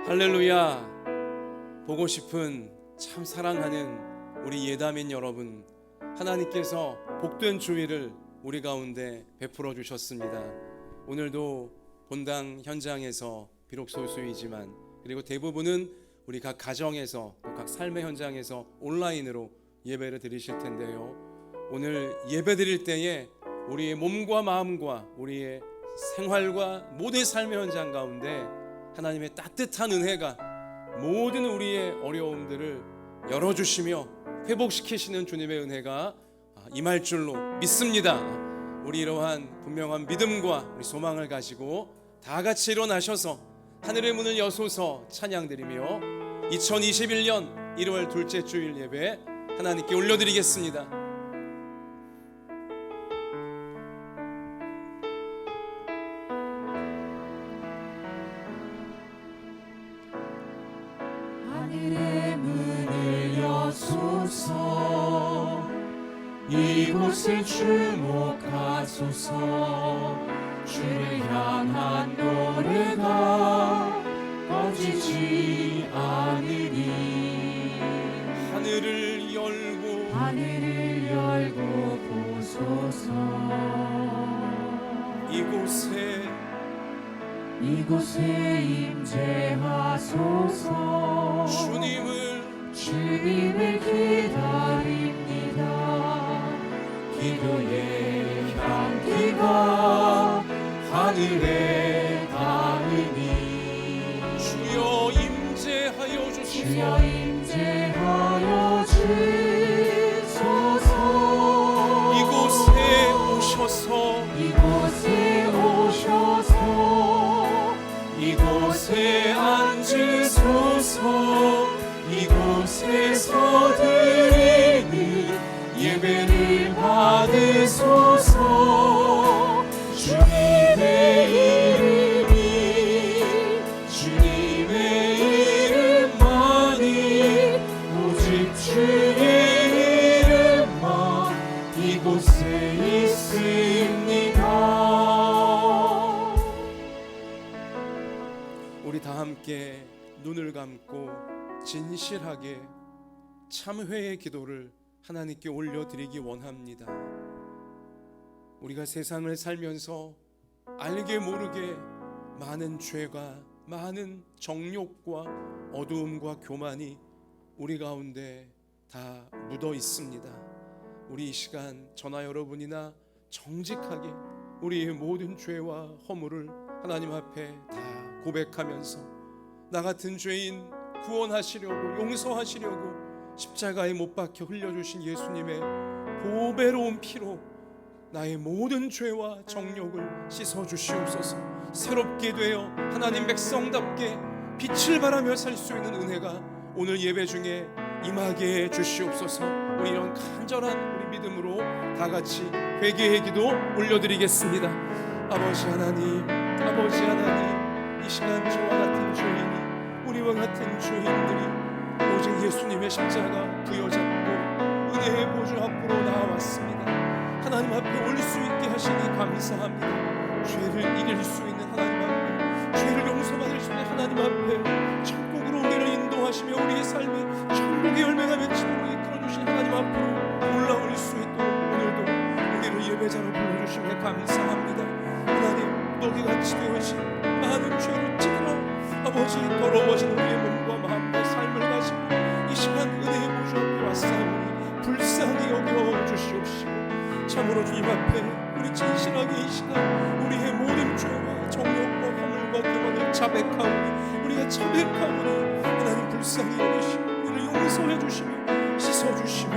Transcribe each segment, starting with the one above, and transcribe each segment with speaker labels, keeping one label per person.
Speaker 1: 할렐루야. 보고 싶은 참 사랑하는 우리 예담인 여러분, 하나님께서 복된 주일을 우리 가운데 베풀어 주셨습니다. 오늘도 본당 현장에서 비록 소수이지만, 그리고 대부분은 우리 각 가정에서 또 각 삶의 현장에서 온라인으로 예배를 드리실 텐데요, 오늘 예배 드릴 때에 우리의 몸과 마음과 우리의 생활과 모든 삶의 현장 가운데 하나님의 따뜻한 은혜가 모든 우리의 어려움들을 열어주시며 회복시키시는 주님의 은혜가 임할 줄로 믿습니다. 우리 이러한 분명한 믿음과 우리 소망을 가지고 다 같이 일어나셔서 하늘의 문을 여소서 찬양드리며 2021년 1월 둘째 주일 예배 하나님께 올려드리겠습니다.
Speaker 2: 하늘의 문을 여소서, 이곳을 주목하소서. 주를 향한 노래가 꺼지지 않으니 하늘을 열고 보소서. 이곳에 임재하소서. 주님을 기다립니다. 기도의 향기가 하늘에 닿으니
Speaker 1: 주여 임재하여 주소서. 이곳에 오셔서
Speaker 2: 이곳에 앉으소서. 이곳에서 드리는 예배를 받으소서. 주님의 이름만이, 오직 주의 이름만 이곳에 있습니다.
Speaker 1: 우리 다 함께 눈을 감고 진실하게 참회의 기도를 하나님께 올려드리기 원합니다. 우리가 세상을 살면서 알게 모르게 많은 죄가, 많은 정욕과 어두움과 교만이 우리 가운데 다 묻어 있습니다. 우리 이 시간 저나 여러분이나 정직하게 우리의 모든 죄와 허물을 하나님 앞에 다 고백하면서 나 같은 죄인 구원하시려고, 용서하시려고 십자가에 못 박혀 흘려주신 예수님의 보배로운 피로 나의 모든 죄와 정욕을 씻어주시옵소서. 새롭게 되어 하나님 백성답게 빛을 발하며 살 수 있는 은혜가 오늘 예배 중에 임하게 해 주시옵소서. 우리 이런 간절한 우리 믿음으로 다 같이 회개의 기도 올려드리겠습니다. 아버지 하나님, 이 시간 저와 같은 죄인이, 우리와 같은 죄인들이 오직 예수님의 십자가 부여잡고 은혜의 보좌 앞으로 나와왔습니다. 하나님 앞에 올 수 있게 하시니 감사합니다. 죄를 이길 수 있는 하나님 앞에, 죄를 용서받을 수 있는 하나님 앞에 천국으로 우리를 인도하시며 우리의 삶에 천국의 열매가 맺히도록 이끌어주신 하나님 앞으로 올라올 수 있도록 오늘도 우리를 예배자로 불러주시며 감사합니다. 하나님, 너희같이 되어진 많은 죄를 찌들어 아버지 더러워진 우리의 몸과 마음과 삶을 가지고 이 시간 은혜의 보좌 앞에 왔사오니 불쌍히 여겨 주시옵시고, 참으로 주님 앞에 우리 진실하게 이 시간 우리의 모든 죄와 정욕과 허물과 교만을 자백하오니, 우리가 자백하오니 하나님 불쌍히 여기시고 우리를 용서해 주시며 씻어 주시며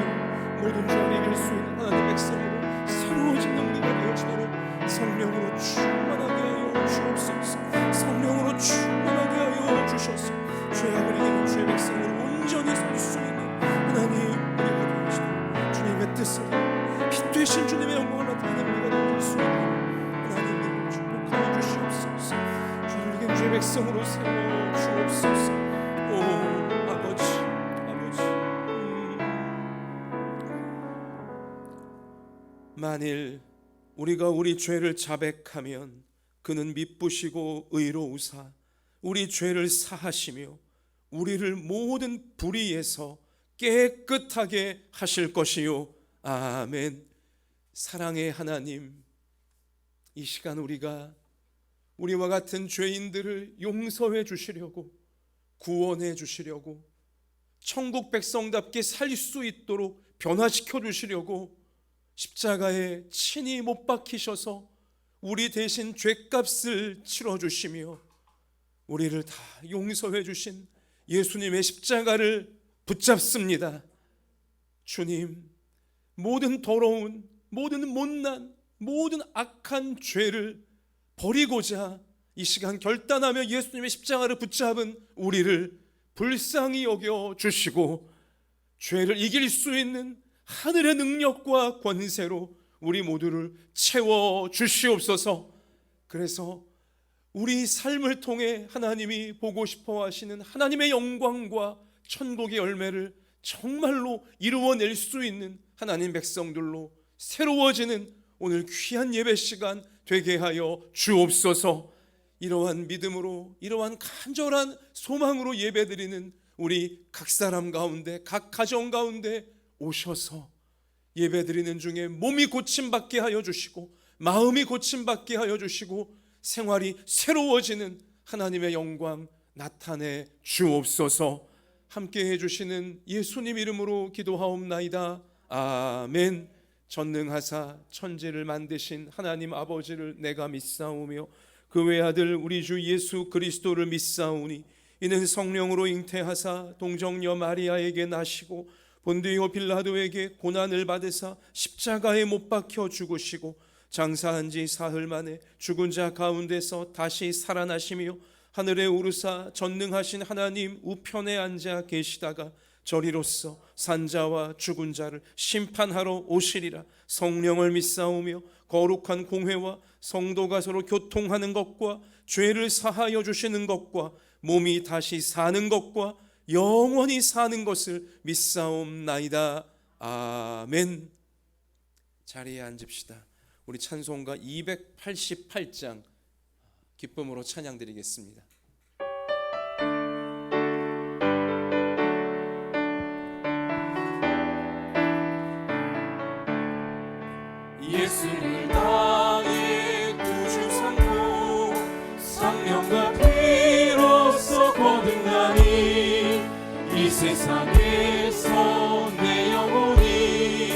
Speaker 1: 모든 죄를 이길 수 있는 하나님 백성으로 새로워지는 우리가 되어지도록 성령으로 충만하게 하여 주옵소서. 성령으로 충만하게 하여 주셔서 죄악을 이기는 주의 백성으로 온전히 설 수 있는 하나님 우리가 되어지도록 주님의 뜻을 빛 되신 주님의 영광을 나타내는 우리가 될 수 있도록 하나님을 축복하여 주시옵소서. 주를 이긴 주의 백성으로 세워 주옵소서. 오 아버지, 만일 우리가 우리 죄를 자백하면 그는 미쁘시고 의로우사 우리 죄를 사하시며 우리를 모든 불의에서 깨끗하게 하실 것이요. 아멘. 사랑의 하나님, 이 시간 우리와 같은 죄인들을 용서해 주시려고, 구원해 주시려고, 천국 백성답게 살 수 있도록 변화시켜 주시려고 십자가에 친히 못 박히셔서 우리 대신 죄값을 치러 주시며 우리를 다 용서해 주신 예수님의 십자가를 붙잡습니다. 주님, 모든 더러운, 모든 못난, 모든 악한 죄를 버리고자 이 시간 결단하며 예수님의 십자가를 붙잡은 우리를 불쌍히 여겨 주시고 죄를 이길 수 있는 하늘의 능력과 권세로 우리 모두를 채워 주시옵소서. 그래서 우리 삶을 통해 하나님이 보고 싶어 하시는 하나님의 영광과 천국의 열매를 정말로 이루어낼 수 있는 하나님 백성들로 새로워지는 오늘 귀한 예배 시간 되게 하여 주옵소서. 이러한 믿음으로, 이러한 간절한 소망으로 예배드리는 우리 각 사람 가운데, 각 가정 가운데 오셔서 예배드리는 중에 몸이 고침받게 하여 주시고 마음이 고침받게 하여 주시고 생활이 새로워지는 하나님의 영광 나타내 주옵소서. 함께 해주시는 예수님 이름으로 기도하옵나이다. 아멘. 전능하사 천지를 만드신 하나님 아버지를 내가 믿사오며 그 외아들 우리 주 예수 그리스도를 믿사오니 이는 성령으로 잉태하사 동정녀 마리아에게 나시고 본디오 빌라도에게 고난을 받으사 십자가에 못 박혀 죽으시고 장사한 지 사흘 만에 죽은 자 가운데서 다시 살아나시며 하늘에 오르사 전능하신 하나님 우편에 앉아 계시다가 저리로서 산자와 죽은 자를 심판하러 오시리라. 성령을 믿사오며 거룩한 공회와 성도가 서로 교통하는 것과 죄를 사하여 주시는 것과 몸이 다시 사는 것과 영원히 사는 것을 믿사옵나이다. 아멘. 자리에 앉읍시다. 우리 찬송가 288장 기쁨으로 찬양드리겠습니다.
Speaker 2: 예수를 나의 구주 삼고 성령과 피로써 거듭나니 이 세상에서 내 영혼이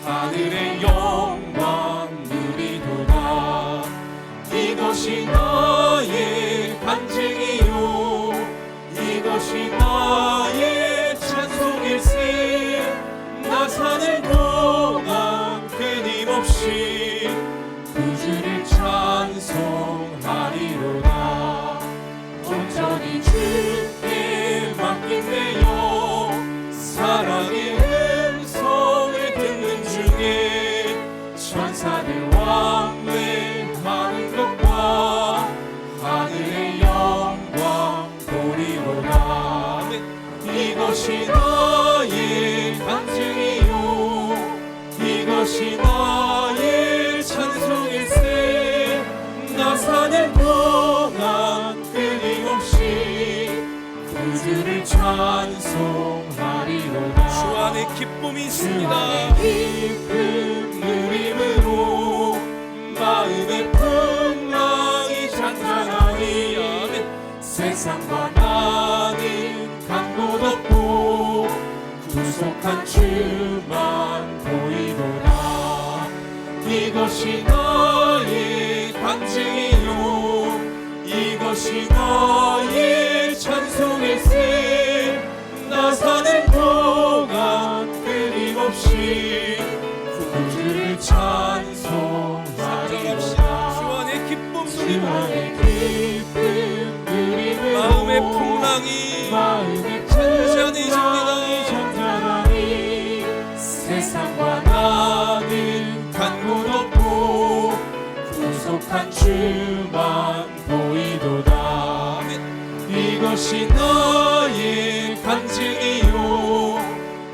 Speaker 2: 하늘의 영광 누리도다. 이것이 나의 간증이요 이것이 나의 찬송일세. 나 사는 동안 끊임없이 구주를 찬송하리로다. 온전히 주께 맡긴대요. 사랑의 음성을 듣는 중에 천사들 왕래하는 것과 하늘의 영광 보리로다. 이것이 나의 간증이요 이것이 나의 찬송일세. 나 사는 동안 끊임없이 구주를 찬송하리로다.
Speaker 1: 주 안에 기쁨이
Speaker 2: 주
Speaker 1: 있습니다.
Speaker 2: 안에 기쁨 누림으로 마음의 풍랑이 잔잔하니 세상과 나는 간 곳 없고 구속한 주만 보이도다. 이것이 나의 간증이요 이것이 나의 찬송일세. 나 사는 동안 끊임없이 구주를 찬송하리로다.
Speaker 1: 주 안에 기쁨
Speaker 2: 주
Speaker 1: 누리며
Speaker 2: 안에 기쁨 누림으로
Speaker 1: 마음의 풍랑이
Speaker 2: 마음의
Speaker 1: 잔잔해집니다.
Speaker 2: 잔잔하니 세상과 나는 간 곳 없고 구속한 주만 보이도다. 이것이 나의 간증이요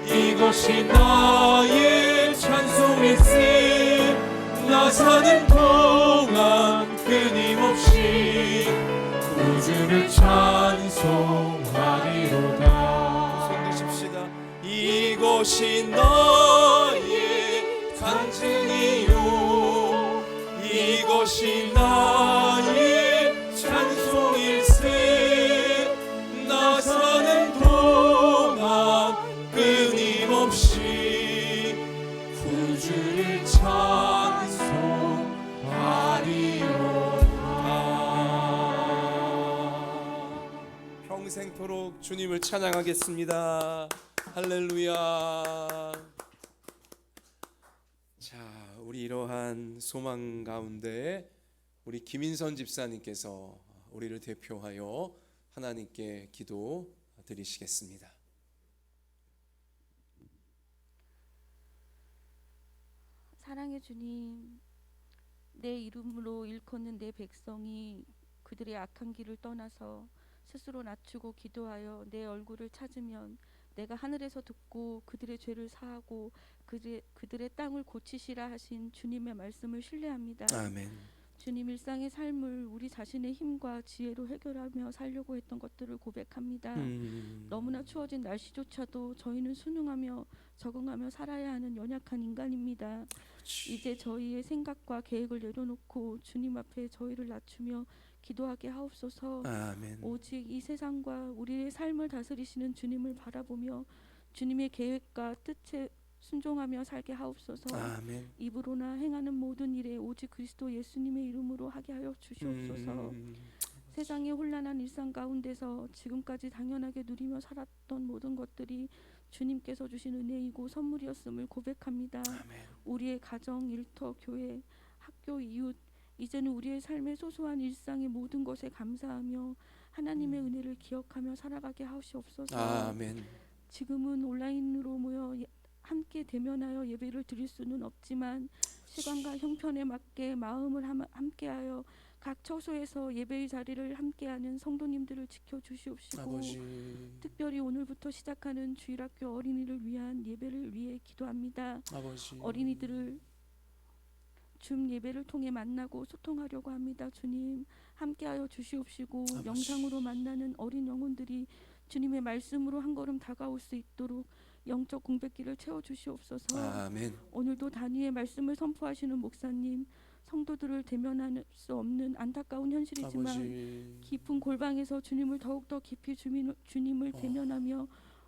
Speaker 2: 이것이 나의 찬송일세. 나 사는 동안 끊임없이 구주를 주를 찬송하리로다.
Speaker 1: 손 드십시다. 이것이 나의 간증이요 이것이 나의 찬송일세 나 사는 동안 끊임없이
Speaker 2: 구주를 찬송하리로다.
Speaker 1: 평생토록 주님을 찬양하겠습니다. 할렐루야. 자, 우리 이러한 소망 가운데 우리 김인선 집사님께서 우리를 대표하여 하나님께 기도 드리시겠습니다.
Speaker 3: 사랑의 주님, 내 이름으로 일컫는 내 백성이 그들의 악한 길을 떠나서 스스로 낮추고 기도하여 내 얼굴을 찾으면 내가 하늘에서 듣고 그들의 죄를 사하고 그들의 땅을 고치시라 하신 주님의 말씀을 신뢰합니다.
Speaker 1: 아멘.
Speaker 3: 주님, 일상의 삶을 우리 자신의 힘과 지혜로 해결하며 살려고 했던 것들을 고백합니다. 너무나 추워진 날씨조차도 저희는 순응하며 적응하며 살아야 하는 연약한 인간입니다. 이제 저희의 생각과 계획을 내려놓고 주님 앞에 저희를 낮추며 기도하게 하옵소서.
Speaker 1: 아멘.
Speaker 3: 오직 이 세상과 우리의 삶을 다스리시는 주님을 바라보며 주님의 계획과 뜻에 순종하며 살게 하옵소서.
Speaker 1: 아멘.
Speaker 3: 입으로나 행하는 모든 일에 오직 그리스도 예수님의 이름으로 하게 하여 주시옵소서. 세상의 혼란한 일상 가운데서 지금까지 당연하게 누리며 살았던 모든 것들이 주님께서 주신 은혜이고 선물이었음을 고백합니다.
Speaker 1: 아멘.
Speaker 3: 우리의 가정, 일터, 교회, 학교, 이웃, 이제는 우리의 삶의 소소한 일상의 모든 것에 감사하며 하나님의 은혜를 기억하며 살아가게 하시옵소서.
Speaker 1: 아멘.
Speaker 3: 지금은 온라인으로 모여 함께 대면하여 예배를 드릴 수는 없지만 시간과 형편에 맞게 마음을 함께하여 각 처소에서 예배의 자리를 함께하는 성도님들을 지켜주시옵시고
Speaker 1: 아버지.
Speaker 3: 특별히 오늘부터 시작하는 주일학교 어린이를 위한 예배를 위해 기도합니다.
Speaker 1: 아버지.
Speaker 3: 어린이들을 줌 예배를 통해 만나고 소통하려고 합니다. 주님, 함께하여 주시옵시고
Speaker 1: 아버지.
Speaker 3: 영상으로 만나는 어린 영혼들이 주님의 말씀으로 한 걸음 다가올 수 있도록 영적 공백기를 채워주시옵소서.
Speaker 1: 아멘.
Speaker 3: 오늘도 단위의 말씀을 선포하시는 목사님, 성도들을 대면할 수 없는 안타까운 현실이지만
Speaker 1: 아버지.
Speaker 3: 깊은 골방에서 주님을 더욱더 깊이 주님을 대면하며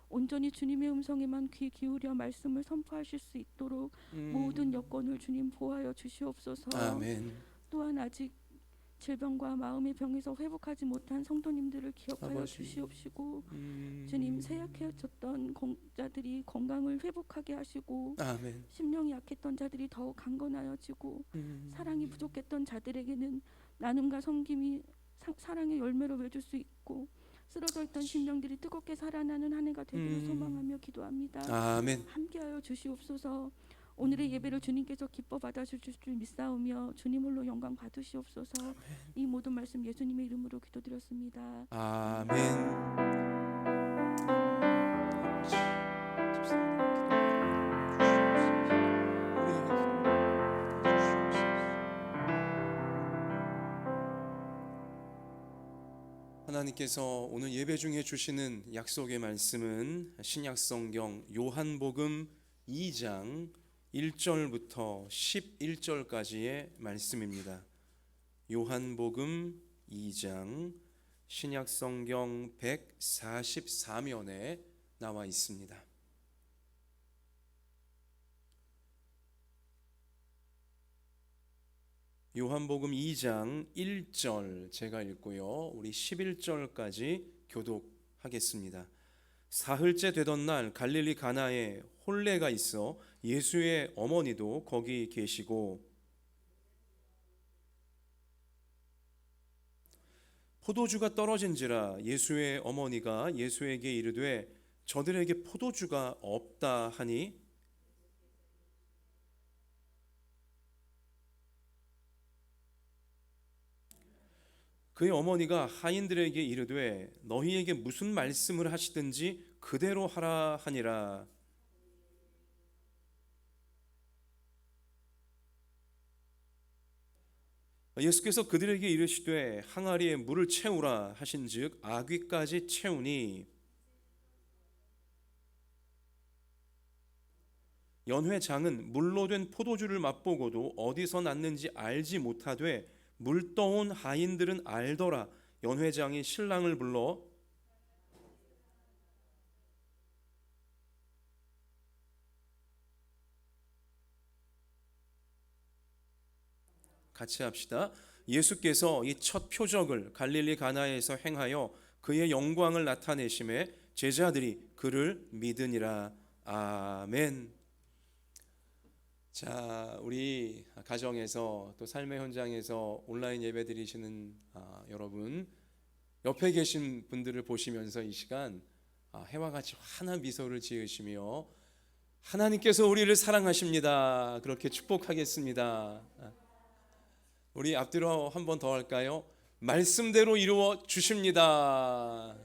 Speaker 3: 온전히 주님의 음성에만 귀 기울여 말씀을 선포하실 수 있도록 모든 여건을 주님 보호하여 주시옵소서.
Speaker 1: 아멘.
Speaker 3: 또한 아직 질병과 마음의 병에서 회복하지 못한 성도님들을 기억하여
Speaker 1: 아버지.
Speaker 3: 주시옵시고 주님, 쇠약해졌던 자들이 건강을 회복하게 하시고
Speaker 1: 아멘.
Speaker 3: 심령이 약했던 자들이 더욱 강건하여지고 사랑이 부족했던 자들에게는 나눔과 섬김이 사랑의 열매로 맺을 수 있고 쓰러져 있던 심령들이 뜨겁게 살아나는 한 해가 되기를 소망하며 기도합니다.
Speaker 1: 아멘.
Speaker 3: 함께하여 주시옵소서. 오늘의 예배를 주님께서 기뻐 받아주실 줄 믿사오며 주님 홀로 영광 받으시옵소서. 이 모든 말씀 예수님의 이름으로 기도드렸습니다.
Speaker 1: 아멘. 하나님께서 오늘 예배 중에 주시는 약속의 말씀은 신약성경 요한복음 2장 1절부터 11절까지의 말씀입니다. 요한복음 2장 신약성경 144면에 나와 있습니다. 요한복음 2장 1절 제가 읽고요. 우리 11절까지 교독하겠습니다. 사흘째 되던 날 갈릴리 가나에 혼례가 있어 예수의 어머니도 거기 계시고 포도주가 떨어진지라 예수의 어머니가 예수에게 이르되 저들에게 포도주가 없다 하니 그의 어머니가 하인들에게 이르되 너희에게 무슨 말씀을 하시든지 그대로 하라 하니라. 예수께서 그들에게 이르시되 항아리에 물을 채우라 하신즉 아귀까지 채우니 연회장은 물로 된 포도주를 맛보고도 어디서 났는지 알지 못하되 물 떠온 하인들은 알더라. 연회장이 신랑을 불러 같이 합시다. 예수께서 이 첫 표적을 갈릴리 가나에서 행하여 그의 영광을 나타내심에 제자들이 그를 믿으니라. 아멘. 자, 우리 가정에서 또 삶의 현장에서 온라인 예배 드리시는 여러분, 옆에 계신 분들을 보시면서 이 시간 해와 같이 환한 미소를 지으시며 하나님께서 우리를 사랑하십니다. 그렇게 축복하겠습니다. 우리 앞뒤로 한 번 더 할까요? 말씀대로 이루어 주십니다.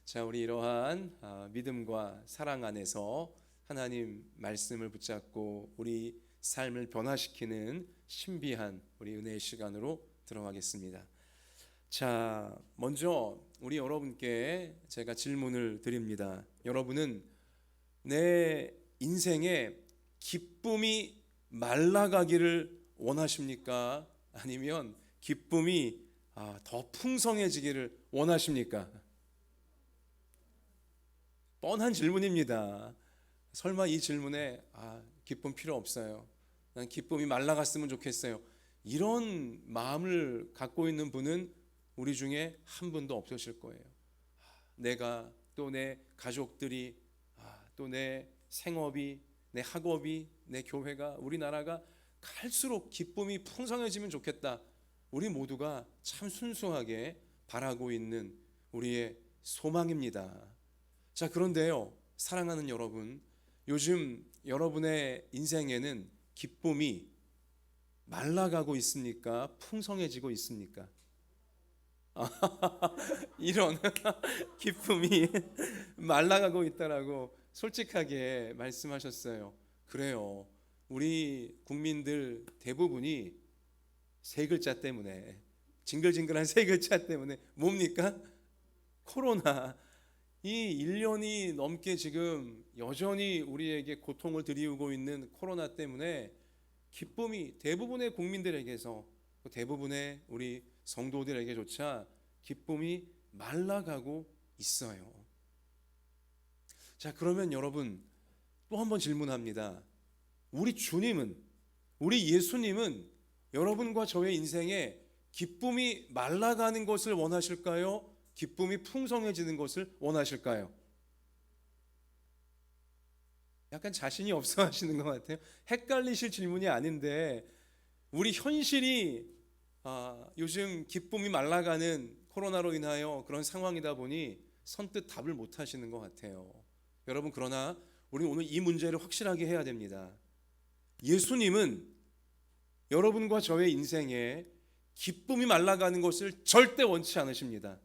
Speaker 1: 자, 우리 이러한 믿음과 사랑 안에서 하나님 말씀을 붙잡고 우리 삶을 변화시키는 신비한 우리 은혜의 시간으로 들어가겠습니다. 자, 먼저 우리 여러분께 제가 질문을 드립니다. 여러분은 내 인생에 기쁨이 말라가기를 원하십니까? 아니면 기쁨이 더 풍성해지기를 원하십니까? 뻔한 질문입니다. 설마 이 질문에 기쁨 필요 없어요, 난 기쁨이 말라갔으면 좋겠어요, 이런 마음을 갖고 있는 분은 우리 중에 한 분도 없으실 거예요. 내가 또 내 가족들이 또 내 생업이 내 학업이 내 교회가 우리나라가 갈수록 기쁨이 풍성해지면 좋겠다. 우리 모두가 참 순수하게 바라고 있는 우리의 소망입니다. 자, 그런데요, 사랑하는 여러분, 요즘 여러분의 인생에는 기쁨이 말라가고 있습니까? 풍성해지고 있습니까? 이런 기쁨이 말라가고 있다라고 솔직하게 말씀하셨어요. 그래요. 우리 국민들 대부분이 세 글자 때문에, 징글징글한 세 글자 때문에 뭡니까? 코로나. 이 1년이 넘게 지금 여전히 우리에게 고통을 드리우고 있는 코로나 때문에 기쁨이 대부분의 국민들에게서, 대부분의 우리 성도들에게조차 기쁨이 말라가고 있어요. 자, 그러면 여러분 또 한 번 질문합니다. 우리 주님은, 우리 예수님은 여러분과 저의 인생에 기쁨이 말라가는 것을 원하실까요? 기쁨이 풍성해지는 것을 원하실까요? 약간 자신이 없어 하시는 것 같아요. 헷갈리실 질문이 아닌데 우리 현실이 요즘 기쁨이 말라가는 코로나로 인하여 그런 상황이다 보니 선뜻 답을 못 하시는 것 같아요. 여러분, 그러나 우리는 오늘 이 문제를 확실하게 해야 됩니다. 예수님은 여러분과 저의 인생에 기쁨이 말라가는 것을 절대 원치 않으십니다.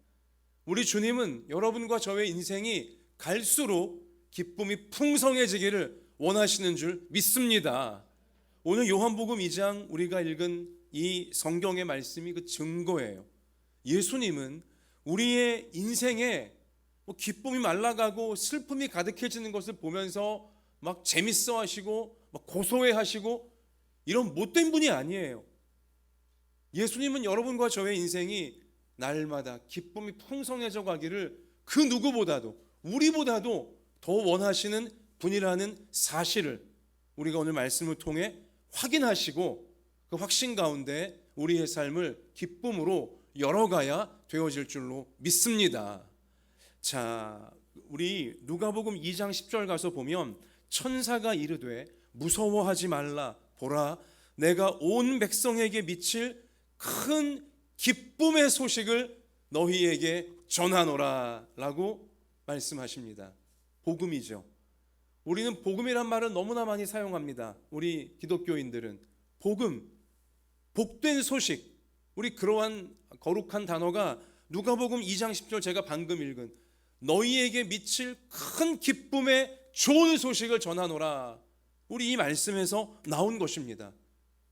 Speaker 1: 우리 주님은 여러분과 저의 인생이 갈수록 기쁨이 풍성해지기를 원하시는 줄 믿습니다. 오늘 요한복음 2장 우리가 읽은 이 성경의 말씀이 그 증거예요. 예수님은 우리의 인생에 기쁨이 말라가고 슬픔이 가득해지는 것을 보면서 막 재밌어 하시고 막 고소해 하시고 이런 못된 분이 아니에요. 예수님은 여러분과 저의 인생이 날마다 기쁨이 풍성해져 가기를 그 누구보다도, 우리보다도 더 원하시는 분이라는 사실을 우리가 오늘 말씀을 통해 확인하시고 그 확신 가운데 우리의 삶을 기쁨으로 열어가야 되어질 줄로 믿습니다. 자, 우리 누가복음 2장 10절 가서 보면 천사가 이르되 무서워하지 말라, 보라 내가 온 백성에게 미칠 큰 기쁨의 소식을 너희에게 전하노라 라고 말씀하십니다. 복음이죠. 우리는 복음이란 말을 너무나 많이 사용합니다. 우리 기독교인들은 복음, 복된 소식, 우리 그러한 거룩한 단어가 누가복음 2장 10절 제가 방금 읽은 너희에게 미칠 큰 기쁨의 좋은 소식을 전하노라, 우리 이 말씀에서 나온 것입니다.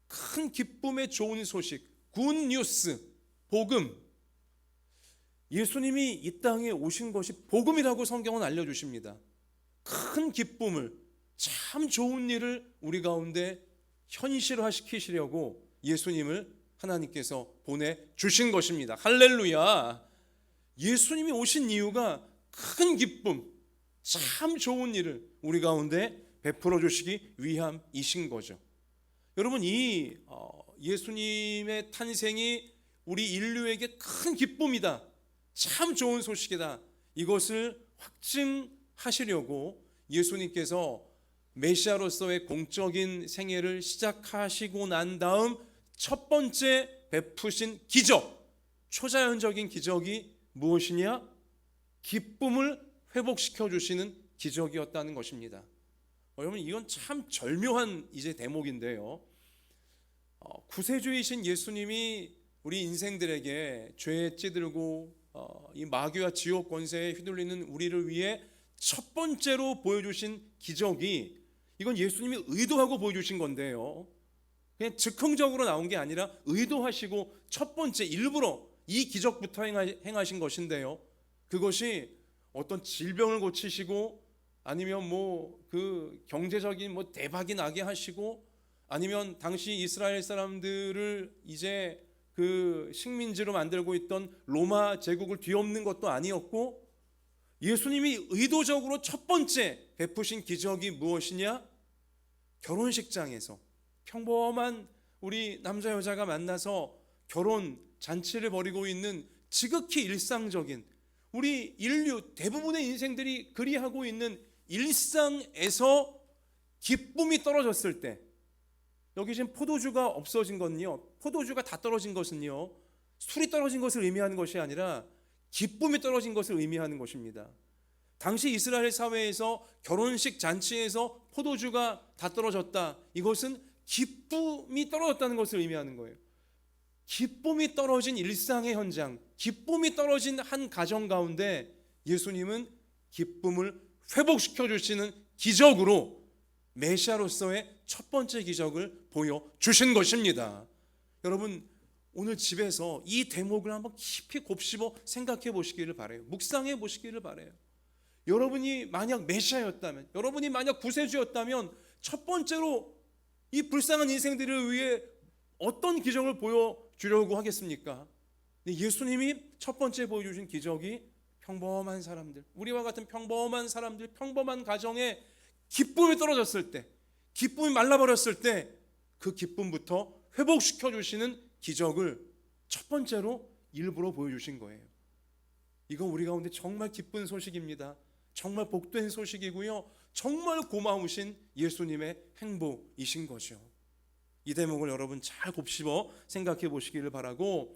Speaker 1: 큰 기쁨의 좋은 소식, 굿뉴스, 복음. 예수님이 이 땅에 오신 것이 복음이라고 성경은 알려주십니다. 큰 기쁨을, 참 좋은 일을 우리 가운데 현실화시키시려고 예수님을 하나님께서 보내주신 것입니다. 할렐루야. 예수님이 오신 이유가 큰 기쁨, 참 좋은 일을 우리 가운데 베풀어 주시기 위함이신 거죠. 여러분, 이 예수님의 탄생이 우리 인류에게 큰 기쁨이다, 참 좋은 소식이다, 이것을 확증하시려고 예수님께서 메시아로서의 공적인 생애를 시작하시고 난 다음 첫 번째 베푸신 기적, 초자연적인 기적이 무엇이냐? 기쁨을 회복시켜 주시는 기적이었다는 것입니다. 여러분, 이건 참 절묘한 이제 대목인데요. 구세주이신 예수님이 우리 인생들에게 죄에 찌들고 이 마귀와 지옥 권세에 휘둘리는 우리를 위해 첫 번째로 보여주신 기적이, 이건 예수님이 의도하고 보여주신 건데요, 그냥 즉흥적으로 나온 게 아니라 의도하시고 첫 번째 일부러 이 기적부터 행하신 것인데요, 그것이 어떤 질병을 고치시고 아니면 그 경제적인 대박이 나게 하시고 아니면 당시 이스라엘 사람들을 이제 그 식민지로 만들고 있던 로마 제국을 뒤엎는 것도 아니었고, 예수님이 의도적으로 첫 번째 베푸신 기적이 무엇이냐? 결혼식장에서 평범한 우리 남자 여자가 만나서 결혼 잔치를 벌이고 있는 지극히 일상적인 우리 인류 대부분의 인생들이 그리하고 있는 일상에서 기쁨이 떨어졌을 때, 여기 지금 포도주가 없어진 건요, 포도주가 다 떨어진 것은요, 술이 떨어진 것을 의미하는 것이 아니라 기쁨이 떨어진 것을 의미하는 것입니다. 당시 이스라엘 사회에서 결혼식 잔치에서 포도주가 다 떨어졌다, 이것은 기쁨이 떨어졌다는 것을 의미하는 거예요. 기쁨이 떨어진 일상의 현장, 기쁨이 떨어진 한 가정 가운데 예수님은 기쁨을 회복시켜 주시는 기적으로 메시아로서의 첫 번째 기적을 보여주신 것입니다. 여러분, 오늘 집에서 이 대목을 한번 깊이 곱씹어 생각해 보시기를 바라요. 묵상해 보시기를 바라요. 여러분이 만약 메시아였다면, 여러분이 만약 구세주였다면 첫 번째로 이 불쌍한 인생들을 위해 어떤 기적을 보여주려고 하겠습니까? 예수님이 첫 번째 보여주신 기적이 평범한 사람들, 우리와 같은 평범한 사람들, 평범한 가정에 기쁨이 떨어졌을 때, 기쁨이 말라버렸을 때 그 기쁨부터 회복시켜 주시는 기적을 첫 번째로 일부러 보여주신 거예요. 이거 우리 가운데 정말 기쁜 소식입니다. 정말 복된 소식이고요, 정말 고마우신 예수님의 행보이신 거죠. 이 대목을 여러분 잘 곱씹어 생각해 보시기를 바라고,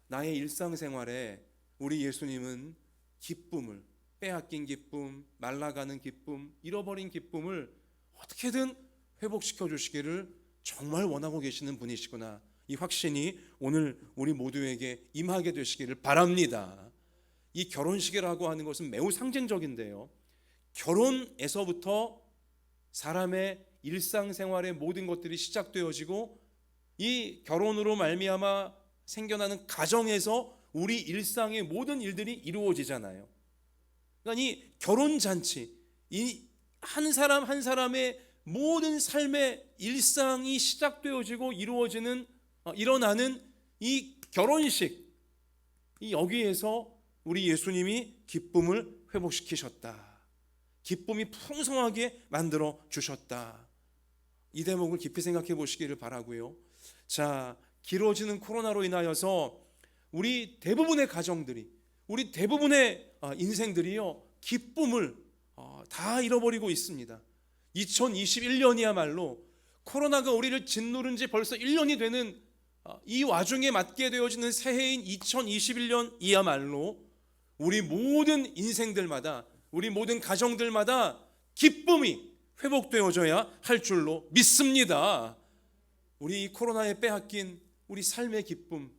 Speaker 1: 나의 일상생활에 우리 예수님은 기쁨을, 빼앗긴 기쁨, 말라가는 기쁨, 잃어버린 기쁨을 어떻게든 회복시켜 주시기를 정말 원하고 계시는 분이시구나, 이 확신이 오늘 우리 모두에게 임하게 되시기를 바랍니다. 이 결혼식이라고 하는 것은 매우 상징적인데요, 결혼에서부터 사람의 일상생활의 모든 것들이 시작되어지고, 이 결혼으로 말미암아 생겨나는 가정에서 우리 일상의 모든 일들이 이루어지잖아요. 그러니까 이 결혼잔치, 이 한 사람 한 사람의 모든 삶의 일상이 시작되어지고 일어나는 이 결혼식, 여기에서 우리 예수님이 기쁨을 회복시키셨다, 기쁨이 풍성하게 만들어 주셨다, 이 대목을 깊이 생각해 보시기를 바라고요. 자, 길어지는 코로나로 인하여서 우리 대부분의 가정들이, 우리 대부분의 인생들이요, 기쁨을 다 잃어버리고 있습니다. 2021년이야말로 코로나가 우리를 짓누른 지 벌써 1년이 되는 이 와중에 맞게 되어지는 새해인 2021년이야말로 우리 모든 인생들마다, 우리 모든 가정들마다 기쁨이 회복되어져야 할 줄로 믿습니다. 우리 이 코로나에 빼앗긴 우리 삶의 기쁨,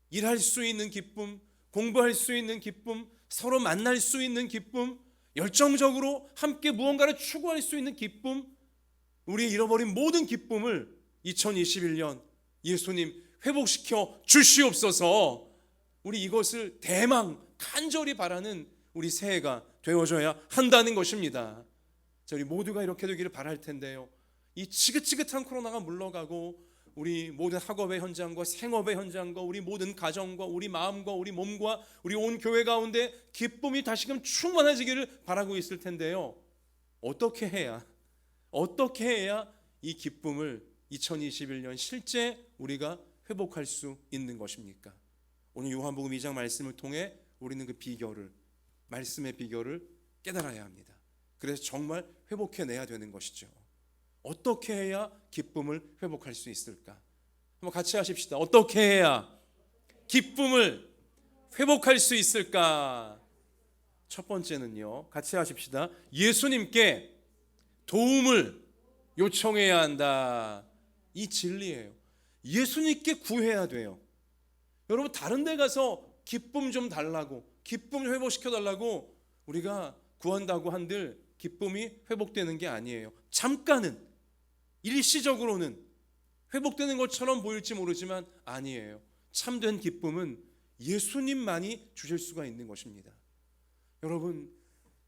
Speaker 1: 일할 수 있는 기쁨, 공부할 수 있는 기쁨, 서로 만날 수 있는 기쁨, 열정적으로 함께 무언가를 추구할 수 있는 기쁨, 우리 잃어버린 모든 기쁨을 2021년 예수님 회복시켜 주시옵소서. 우리 이것을 대망 간절히 바라는 우리 새해가 되어져야 한다는 것입니다. 자, 우리 모두가 이렇게 되기를 바랄 텐데요, 이 지긋지긋한 코로나가 물러가고 우리 모든 학업의 현장과 생업의 현장과 우리 모든 가정과 우리 마음과 우리 몸과 우리 온 교회 가운데 기쁨이 다시금 충만해지기를 바라고 있을 텐데요, 어떻게 해야 이 기쁨을 2021년 실제 우리가 회복할 수 있는 것입니까? 오늘 요한복음 2장 말씀을 통해 우리는 그 비결을, 말씀의 비결을 깨달아야 합니다. 그래서 정말 회복해내야 되는 것이죠. 어떻게 해야 기쁨을 회복할 수 있을까? 한번 같이 하십시다. 어떻게 해야 기쁨을 회복할 수 있을까? 첫 번째는요, 같이 하십시다. 예수님께 도움을 요청해야 한다. 이 진리예요. 예수님께 구해야 돼요. 여러분, 다른 데 가서 기쁨 좀 달라고, 기쁨 좀 회복시켜 달라고 우리가 구한다고 한들 기쁨이 회복되는 게 아니에요. 잠깐은, 일시적으로는 회복되는 것처럼 보일지 모르지만 아니에요. 참된 기쁨은 예수님만이 주실 수가 있는 것입니다. 여러분,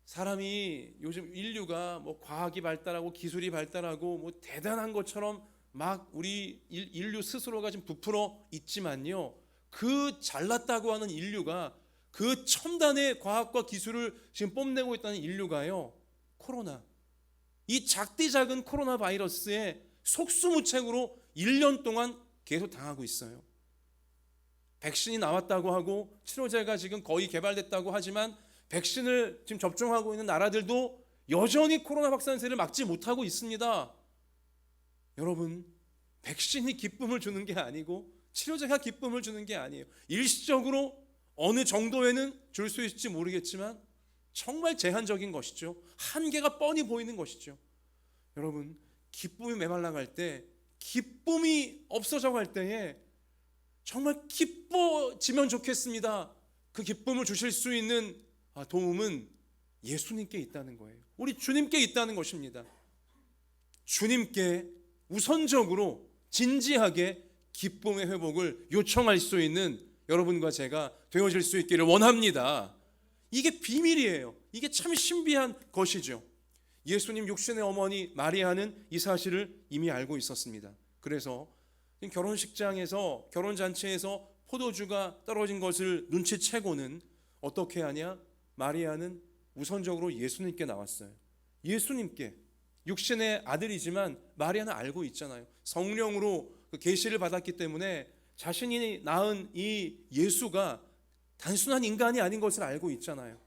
Speaker 1: 사람이 요즘 인류가 뭐 과학이 발달하고 기술이 발달하고 뭐 대단한 것처럼 막 우리 인류 스스로가 지금 부풀어 있지만요, 그 잘났다고 하는 인류가, 그 첨단의 과학과 기술을 지금 뽐내고 있다는 인류가요, 코로나, 이 작디 작은 코로나 바이러스에 속수무책으로 1년 동안 계속 당하고 있어요. 백신이 나왔다고 하고 치료제가 지금 거의 개발됐다고 하지만 백신을 지금 접종하고 있는 나라들도 여전히 코로나 확산세를 막지 못하고 있습니다. 여러분, 백신이 기쁨을 주는 게 아니고 치료제가 기쁨을 주는 게 아니에요. 일시적으로 어느 정도에는 줄 수 있을지 모르겠지만 정말 제한적인 것이죠. 한계가 뻔히 보이는 것이죠. 여러분, 기쁨이 메말라갈 때, 기쁨이 없어져 갈 때에 정말 기뻐지면 좋겠습니다. 그 기쁨을 주실 수 있는 도움은 예수님께 있다는 거예요. 우리 주님께 있다는 것입니다. 주님께 우선적으로 진지하게 기쁨의 회복을 요청할 수 있는 여러분과 제가 되어질 수 있기를 원합니다. 이게 비밀이에요. 이게 참 신비한 것이죠. 예수님 육신의 어머니 마리아는 이 사실을 이미 알고 있었습니다. 그래서 결혼식장에서, 결혼잔치에서 포도주가 떨어진 것을 눈치채고는 어떻게 하냐? 마리아는 우선적으로 예수님께 나왔어요. 예수님께, 육신의 아들이지만 마리아는 알고 있잖아요. 성령으로 계시를 받았기 때문에 자신이 낳은 이 예수가 단순한 인간이 아닌 것을 알고 있잖아요.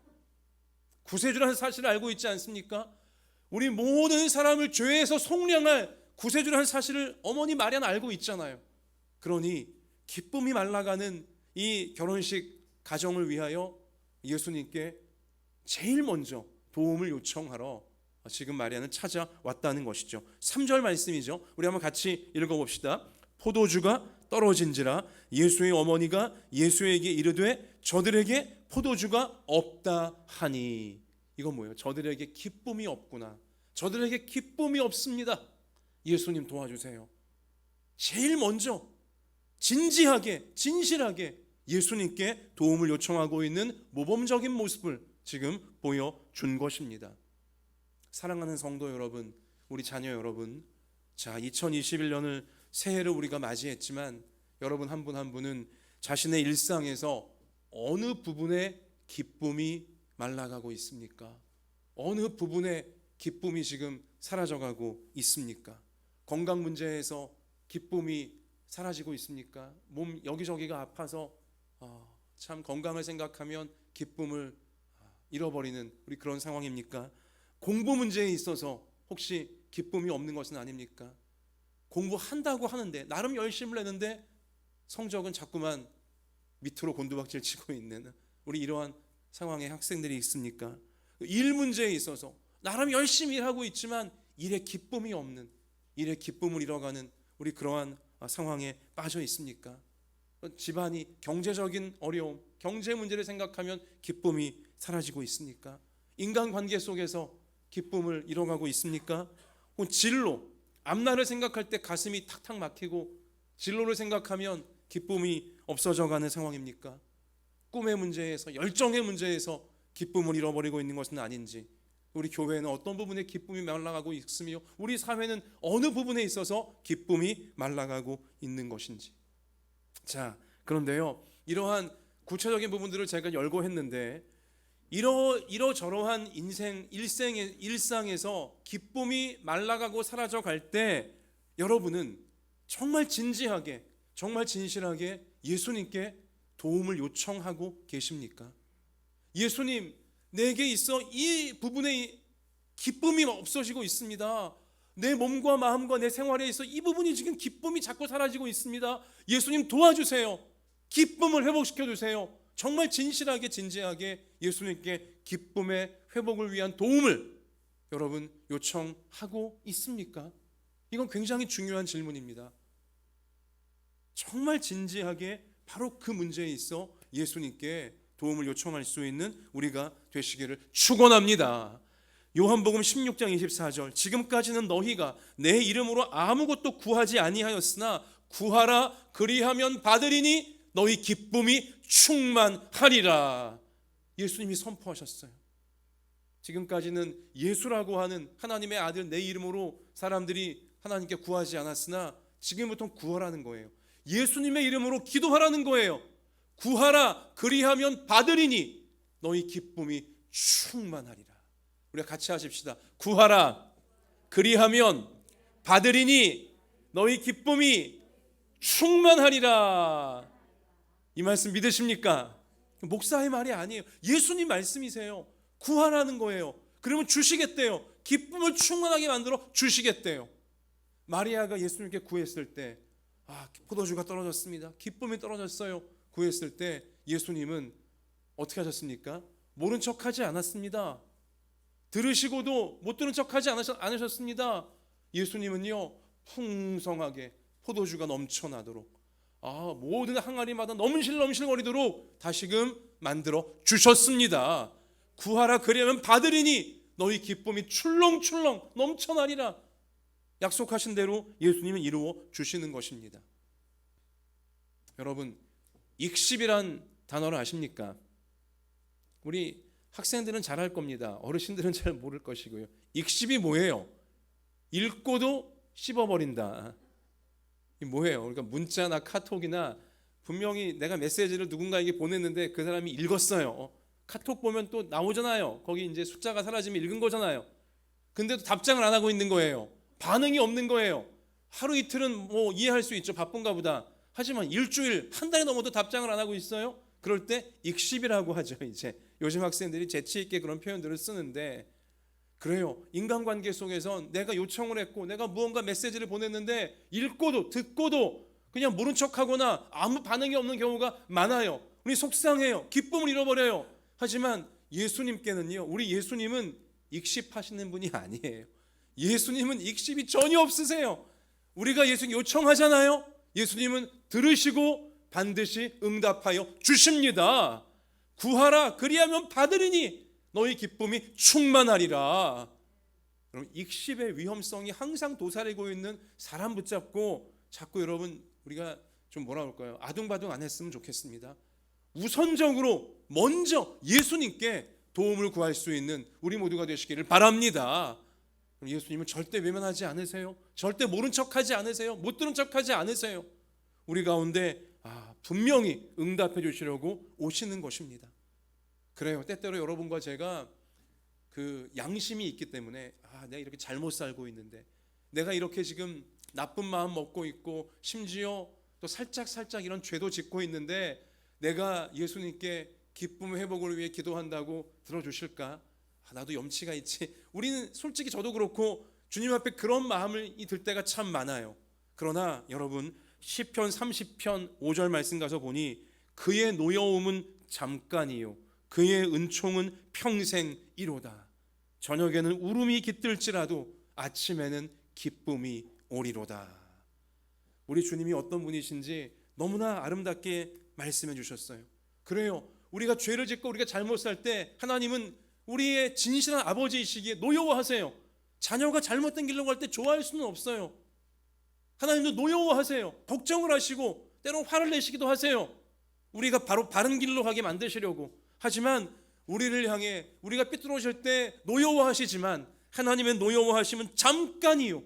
Speaker 1: 구세주라는 사실을 알고 있지 않습니까? 우리 모든 사람을 죄에서 속량할 구세주라는 사실을 어머니 마리아는 알고 있잖아요. 그러니 기쁨이 말라가는 이 결혼식 가정을 위하여 예수님께 제일 먼저 도움을 요청하러 지금 마리아는 찾아왔다는 것이죠. 3절 말씀이죠. 우리 한번 같이 읽어봅시다. 포도주가 떨어진지라 예수의 어머니가 예수에게 이르되 저들에게 포도주가 없다 하니. 이건 뭐예요? 저들에게 기쁨이 없구나. 저들에게 기쁨이 없습니다. 예수님 도와주세요. 제일 먼저 진지하게, 진실하게 예수님께 도움을 요청하고 있는 모범적인 모습을 지금 보여준 것입니다. 사랑하는 성도 여러분, 우리 자녀 여러분, 자, 2021년을 새해를 우리가 맞이했지만 여러분 한 분 한 분은 자신의 일상에서 어느 부분에 기쁨이 말라가고 있습니까? 어느 부분에 기쁨이 지금 사라져가고 있습니까? 건강 문제에서 기쁨이 사라지고 있습니까? 몸 여기저기가 아파서 참 건강을 생각하면 기쁨을 잃어버리는 우리 그런 상황입니까? 공부 문제에 있어서 혹시 기쁨이 없는 것은 아닙니까? 공부한다고 하는데, 나름 열심을 내는데 성적은 자꾸만 밑으로 곤두박질 치고 있는 우리 이러한 상황의 학생들이 있습니까? 일 문제에 있어서 나름 열심히 일하고 있지만 일에 기쁨이 없는, 일에 기쁨을 잃어가는 우리 그러한 상황에 빠져 있습니까? 집안이 경제적인 어려움, 경제 문제를 생각하면 기쁨이 사라지고 있습니까? 인간관계 속에서 기쁨을 잃어가고 있습니까? 진로, 앞날을 생각할 때 가슴이 탁탁 막히고 진로를 생각하면 기쁨이 없어져가는 상황입니까? 꿈의 문제에서, 열정의 문제에서 기쁨을 잃어버리고 있는 것은 아닌지, 우리 교회는 어떤 부분에 기쁨이 말라가고 있으며 우리 사회는 어느 부분에 있어서 기쁨이 말라가고 있는 것인지. 자, 그런데요, 이러한 구체적인 부분들을 제가 열거했는데 이러저러한 일상에서 기쁨이 말라가고 사라져갈 때 여러분은 정말 진지하게, 정말 진실하게 예수님께 도움을 요청하고 계십니까? 예수님, 내게 있어 이 부분에 기쁨이 없어지고 있습니다. 내 몸과 마음과 내 생활에 있어 이 부분이 지금 기쁨이 자꾸 사라지고 있습니다. 예수님 도와주세요. 기쁨을 회복시켜 주세요. 정말 진실하게 진지하게 예수님께 기쁨의 회복을 위한 도움을 여러분 요청하고 있습니까? 이건 굉장히 중요한 질문입니다. 정말 진지하게 바로 그 문제에 있어 예수님께 도움을 요청할 수 있는 우리가 되시기를 축원합니다. 요한복음 16장 24절, 지금까지는 너희가 내 이름으로 아무것도 구하지 아니하였으나 구하라 그리하면 받으리니 너희 기쁨이 충만하리라. 예수님이 선포하셨어요. 지금까지는 예수라고 하는 하나님의 아들 내 이름으로 사람들이 하나님께 구하지 않았으나 지금부터 구하라는 거예요. 예수님의 이름으로 기도하라는 거예요. 구하라 그리하면 받으리니 너희 기쁨이 충만하리라. 우리가 같이 하십시다. 구하라 그리하면 받으리니 너희 기쁨이 충만하리라. 이 말씀 믿으십니까? 목사의 말이 아니에요. 예수님 말씀이세요. 구하라는 거예요. 그러면 주시겠대요. 기쁨을 충만하게 만들어 주시겠대요. 마리아가 예수님께 구했을 때 포도주가 떨어졌습니다. 기쁨이 떨어졌어요. 구했을 때 예수님은 어떻게 하셨습니까? 모른 척하지 않았습니다. 들으시고도 못 들은 척하지 않으셨습니다. 예수님은요 풍성하게 포도주가 넘쳐나도록 모든 항아리마다 넘실넘실거리도록 다시금 만들어 주셨습니다. 구하라 그리하면 받으리니 너희 기쁨이 출렁출렁 넘쳐나리라. 약속하신 대로 예수님은 이루어 주시는 것입니다. 여러분, 익십이란 단어를 아십니까? 우리 학생들은 잘 알 겁니다. 어르신들은 잘 모를 것이고요. 익십이 뭐예요? 읽고도 씹어버린다. 이 뭐예요? 그러니까 문자나 카톡이나 분명히 내가 메시지를 누군가에게 보냈는데 그 사람이 읽었어요. 카톡 보면 또 나오잖아요. 거기 이제 숫자가 사라지면 읽은 거잖아요. 근데도 답장을 안 하고 있는 거예요. 반응이 없는 거예요. 하루 이틀은 뭐 이해할 수 있죠. 바쁜가 보다. 하지만 일주일, 한 달이 넘어도 답장을 안 하고 있어요. 그럴 때 익십이라고 하죠. 이제 요즘 학생들이 재치 있게 그런 표현들을 쓰는데, 그래요. 인간관계 속에서 내가 요청을 했고 내가 무언가 메시지를 보냈는데 읽고도 듣고도 그냥 모른 척하거나 아무 반응이 없는 경우가 많아요. 우리 속상해요. 기쁨을 잃어버려요. 하지만 예수님께는요, 우리 예수님은 익십하시는 분이 아니에요. 예수님은 익십이 전혀 없으세요. 우리가 예수님 요청하잖아요. 예수님은 들으시고 반드시 응답하여 주십니다. 구하라 그리하면 받으리니 너희 기쁨이 충만하리라. 여러분, 익십의 위험성이 항상 도사리고 있는 사람 붙잡고 자꾸 여러분 우리가 좀 뭐라 그럴까요? 아둥바둥 안 했으면 좋겠습니다. 우선적으로 먼저 예수님께 도움을 구할 수 있는 우리 모두가 되시기를 바랍니다. 예수님은 절대 외면하지 않으세요. 절대 모른 척하지 않으세요. 못 들은 척하지 않으세요. 우리 가운데 분명히 응답해 주시려고 오시는 것입니다. 그래요. 때때로 여러분과 제가 그 양심이 있기 때문에 내가 이렇게 잘못 살고 있는데, 내가 이렇게 지금 나쁜 마음 먹고 있고 심지어 또 살짝 이런 죄도 짓고 있는데 내가 예수님께 기쁨 회복을 위해 기도한다고 들어주실까? 나도 염치가 있지. 우리는 솔직히 저도 그렇고 주님 앞에 그런 마음이 들 때가 참 많아요. 그러나 여러분, 시편 30편 5절 말씀 가서 보니 그의 노여움은 잠깐이요 그의 은총은 평생이로다. 저녁에는 울음이 깃들지라도 아침에는 기쁨이 오리로다. 우리 주님이 어떤 분이신지 너무나 아름답게 말씀해 주셨어요. 그래요. 우리가 죄를 짓고 우리가 잘못 살 때 하나님은 우리의 진실한 아버지이시기에 노여워하세요. 자녀가 잘못된 길로 갈 때 좋아할 수는 없어요. 하나님도 노여워하세요. 걱정을 하시고 때로 화를 내시기도 하세요. 우리가 바로 바른 길로 가게 만드시려고. 하지만 우리를 향해 우리가 삐뚤어질 때 노여워하시지만 하나님의 노여워하심은 잠깐이요,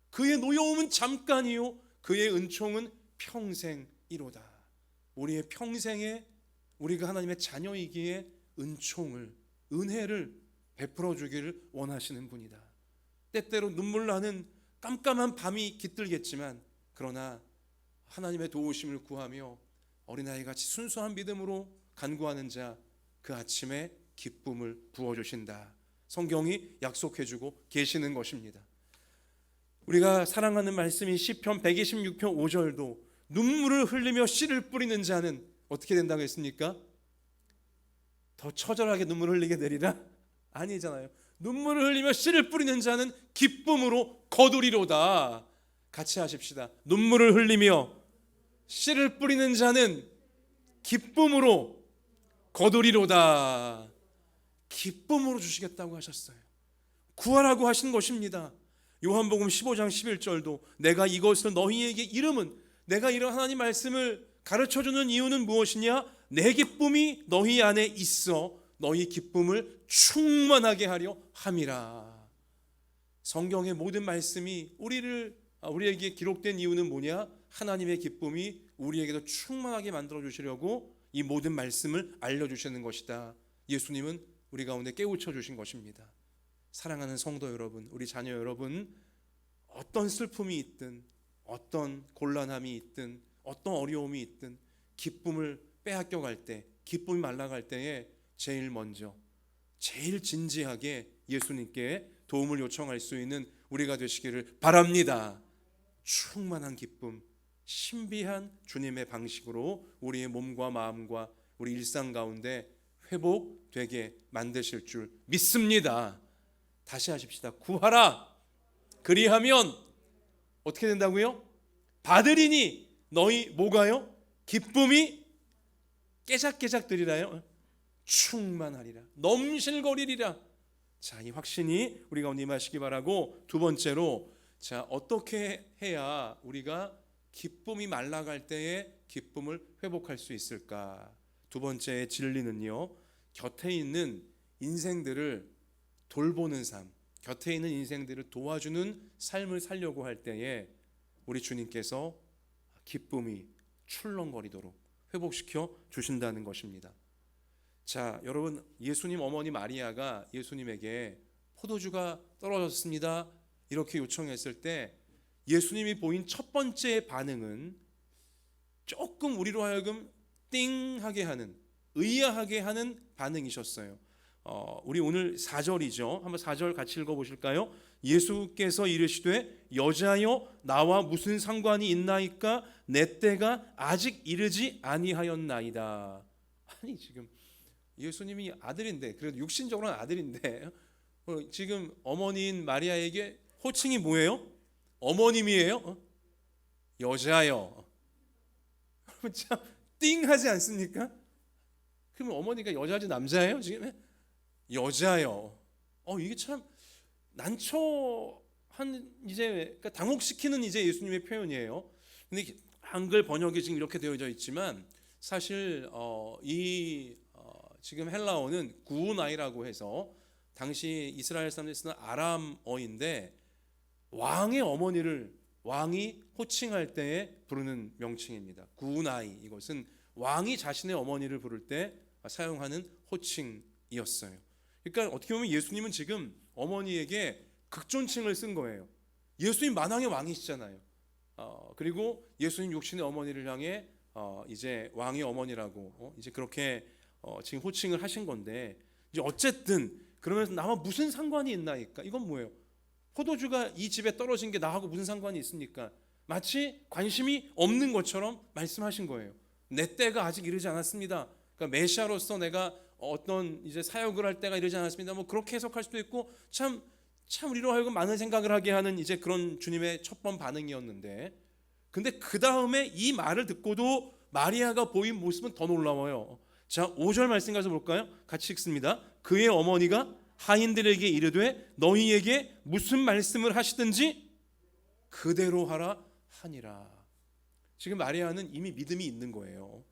Speaker 1: 그의 노여움은 잠깐이요, 그의 은총은 평생이로다. 우리의 평생에 우리가 하나님의 자녀이기에 은총을, 은혜를 베풀어 주기를 원하시는 분이다. 때때로 눈물 나는 깜깜한 밤이 깃들겠지만 그러나 하나님의 도우심을 구하며 어린아이같이 순수한 믿음으로 간구하는 자, 그 아침에 기쁨을 부어주신다. 성경이 약속해주고 계시는 것입니다. 우리가 사랑하는 말씀이 시편 126편 5절도 눈물을 흘리며 씨를 뿌리는 자는 어떻게 된다고 했습니까? 더 처절하게 눈물을 흘리게 되리라? 아니잖아요. 눈물을 흘리며 씨를 뿌리는 자는 기쁨으로 거두리로다. 같이 하십시다. 눈물을 흘리며 씨를 뿌리는 자는 기쁨으로 거두리로다. 기쁨으로 주시겠다고 하셨어요. 구하라고 하신 것입니다. 요한복음 15장 11절도 내가 이것을 너희에게 이름은, 내가 이런 하나님 말씀을 가르쳐주는 이유는 무엇이냐? 내 기쁨이 너희 안에 있어 너희 기쁨을 충만하게 하려 함이라. 성경의 모든 말씀이 우리에게 기록된 이유는 뭐냐? 하나님의 기쁨이 우리에게도 충만하게 만들어 주시려고 이 모든 말씀을 알려주시는 것이다. 예수님은 우리 가운데 깨우쳐 주신 것입니다. 사랑하는 성도 여러분, 우리 자녀 여러분, 어떤 슬픔이 있든 어떤 곤란함이 있든 어떤 어려움이 있든 기쁨을 빼앗겨 갈 때, 기쁨이 말라갈 때에 제일 먼저, 제일 진지하게 예수님께 도움을 요청할 수 있는 우리가 되시기를 바랍니다. 충만한 기쁨, 신비한 주님의 방식으로 우리의 몸과 마음과 우리 일상 가운데 회복되게 만드실 줄 믿습니다. 다시 하십시다. 구하라. 그리하면 어떻게 된다고요? 받으리니 너희 뭐가요? 기쁨이 깨작깨작 들이라요. 충만하리라. 넘실거리리라. 자, 이 확신이 우리 가운데 임하시기 바라고, 두 번째로, 자, 어떻게 해야 우리가 기쁨이 말라갈 때에 기쁨을 회복할 수 있을까? 두 번째의 진리는요, 곁에 있는 인생들을 돌보는 삶, 곁에 있는 인생들을 도와주는 삶을 살려고 할 때에 우리 주님께서 기쁨이 출렁거리도록 회복시켜 주신다는 것입니다. 자, 여러분, 예수님 어머니 마리아가 예수님에게 포도주가 떨어졌습니다 이렇게 요청했을 때 예수님이 보인 첫 번째 반응은 조금 우리로 하여금 띵하게 하는, 의아하게 하는 반응이셨어요. 우리 오늘 4절이죠. 한번 4절 같이 읽어보실까요? 예수께서 이르시되 여자여 나와 무슨 상관이 있나이까? 내 때가 아직 이르지 아니하였나이다. 아니, 지금 예수님이 아들인데, 그래도 육신적으로는 아들인데 지금 어머니인 마리아에게 호칭이 뭐예요? 어머님이에요? 여자여. 여러분 참 띵하지 않습니까? 그러면 어머니가 여자지 남자예요? 지금 여자요. 이게 참 난처한, 이제 그러니까 당혹시키는 이제 예수님의 표현이에요. 근데 한글 번역이 지금 이렇게 되어져 있지만 사실 지금 헬라어는 구우나이라고 해서 당시 이스라엘 사람들이 쓰는 아람어인데 왕의 어머니를 왕이 호칭할 때에 부르는 명칭입니다. 구우나이, 이것은 왕이 자신의 어머니를 부를 때 사용하는 호칭이었어요. 그러니까 어떻게 보면 예수님은 지금 어머니에게 극존칭을 쓴 거예요. 예수님 만왕의 왕이시잖아요. 그리고 예수님 육신의 어머니를 향해 이제 왕의 어머니라고 이제 그렇게 지금 호칭을 하신 건데, 이제 어쨌든 그러면서 나와 무슨 상관이 있나이까? 이건 뭐예요? 포도주가 이 집에 떨어진 게 나하고 무슨 상관이 있습니까? 마치 관심이 없는 것처럼 말씀하신 거예요. 내 때가 아직 이르지 않았습니다. 그러니까 메시아로서 내가 어떤 이제 사역을 할 때가 이르지 않았습니다. 뭐 그렇게 해석할 수도 있고, 참 우리로 하여금 많은 생각을 하게 하는 이제 그런 주님의 첫 번 반응이었는데, 근데 그 다음에 이 말을 듣고도 마리아가 보인 모습은 더 놀라워요. 자, 5절 말씀 가서 볼까요? 같이 읽습니다. 그의 어머니가 하인들에게 이르되 너희에게 무슨 말씀을 하시든지 그대로 하라 하니라. 지금 마리아는 이미 믿음이 있는 거예요.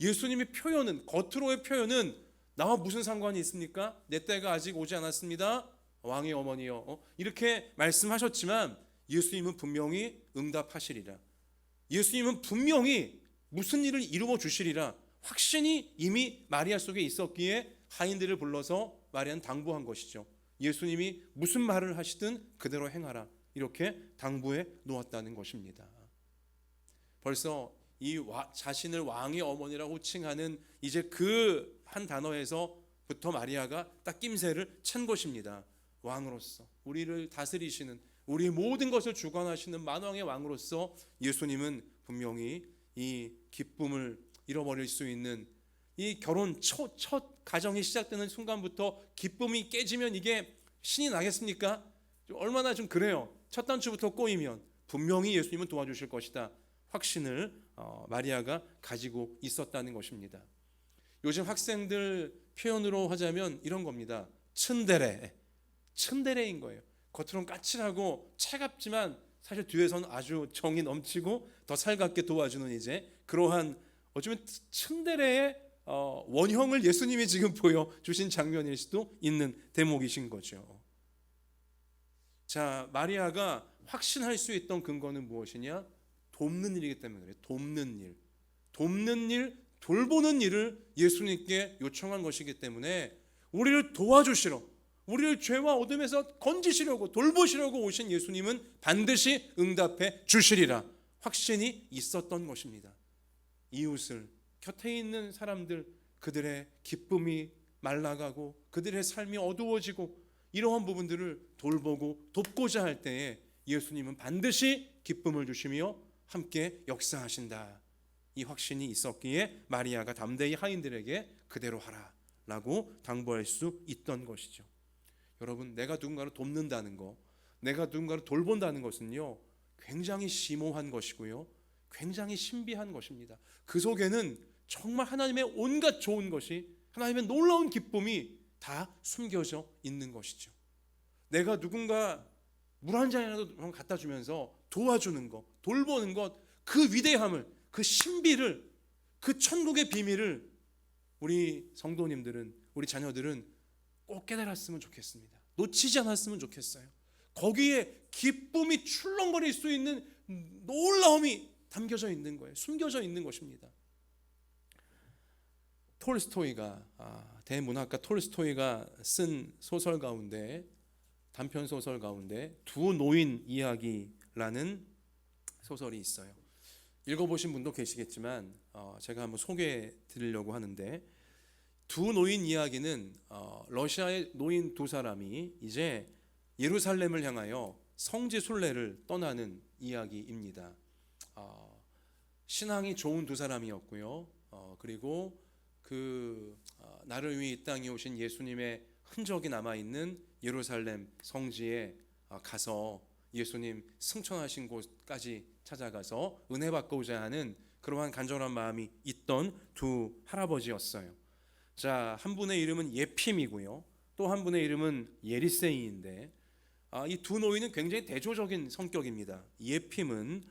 Speaker 1: 예수님의 표현은, 겉으로의 표현은 나와 무슨 상관이 있습니까? 내 때가 아직 오지 않았습니다. 왕의 어머니요. 이렇게 말씀하셨지만 예수님은 분명히 응답하시리라. 예수님은 분명히 무슨 일을 이루어 주시리라 확신이 이미 마리아 속에 있었기에 하인들을 불러서 마리아는 당부한 것이죠. 예수님이 무슨 말을 하시든 그대로 행하라, 이렇게 당부해 놓았다는 것입니다. 벌써 이 자신을 왕의 어머니라고 칭하는 이제 그 한 단어에서부터 마리아가 딱 낌새를 찬 것입니다. 왕으로서 우리를 다스리시는, 우리 모든 것을 주관하시는 만왕의 왕으로서 예수님은 분명히 이 기쁨을 잃어버릴 수 있는, 이 결혼 첫 가정이 시작되는 순간부터 기쁨이 깨지면 이게 신이 나겠습니까? 얼마나 좀 그래요. 첫 단추부터 꼬이면 분명히 예수님은 도와주실 것이다 확신을 마리아가 가지고 있었다는 것입니다. 요즘 학생들 표현으로 하자면 이런 겁니다. 츤데레인 거예요. 겉으로는 까칠하고 차갑지만 사실 뒤에서는 아주 정이 넘치고 더 살갑게 도와주는 이제 그러한 어쩌면 츤데레의 원형을 예수님이 지금 보여주신 장면일 수도 있는 대목이신 거죠. 자, 마리아가 확신할 수 있던 근거는 무엇이냐? 돕는 일이기 때문에 그래요. 돕는 일, 돌보는 일을 예수님께 요청한 것이기 때문에 우리를 도와주시러, 우리를 죄와 어둠에서 건지시려고 돌보시려고 오신 예수님은 반드시 응답해 주시리라 확신이 있었던 것입니다. 이웃을, 곁에 있는 사람들, 그들의 기쁨이 말라가고 그들의 삶이 어두워지고 이러한 부분들을 돌보고 돕고자 할 때에 예수님은 반드시 기쁨을 주시며 함께 역사하신다, 이 확신이 있었기에 마리아가 담대히 하인들에게 그대로 하라 라고 당부할 수 있던 것이죠. 여러분, 내가 누군가를 돕는다는 것, 내가 누군가를 돌본다는 것은요 굉장히 심오한 것이고요 굉장히 신비한 것입니다. 그 속에는 정말 하나님의 온갖 좋은 것이, 하나님의 놀라운 기쁨이 다 숨겨져 있는 것이죠. 내가 누군가 물 한 잔이라도 갖다 주면서 도와주는 것, 돌보는 것, 그 위대함을, 그 신비를, 그 천국의 비밀을 우리 성도님들은, 우리 자녀들은 꼭 깨달았으면 좋겠습니다. 놓치지 않았으면 좋겠어요. 거기에 기쁨이 출렁거릴 수 있는 놀라움이 담겨져 있는 거예요. 숨겨져 있는 것입니다. 톨스토이가 대문학가 톨스토이가 쓴 소설 가운데, 단편 소설 가운데 두 노인 이야기라는 소설이 있어요. 읽어보신 분도 계시겠지만 제가 한번 소개해 드리려고 하는데, 두 노인 이야기는 러시아의 노인 두 사람이 이제 예루살렘을 향하여 성지 순례를 떠나는 이야기입니다. 신앙이 좋은 두 사람이었고요. 그리고 그 나를 위해 이 땅에 오신 예수님의 흔적이 남아있는 예루살렘 성지에 가서 예수님 승천하신 곳까지 찾아가서 은혜 받고자 하는 그러한 간절한 마음이 있던 두 할아버지였어요. 자, 한 분의 이름은 예핌이고요, 또 한 분의 이름은 예리세이인데 이 두 노인은 굉장히 대조적인 성격입니다. 예핌은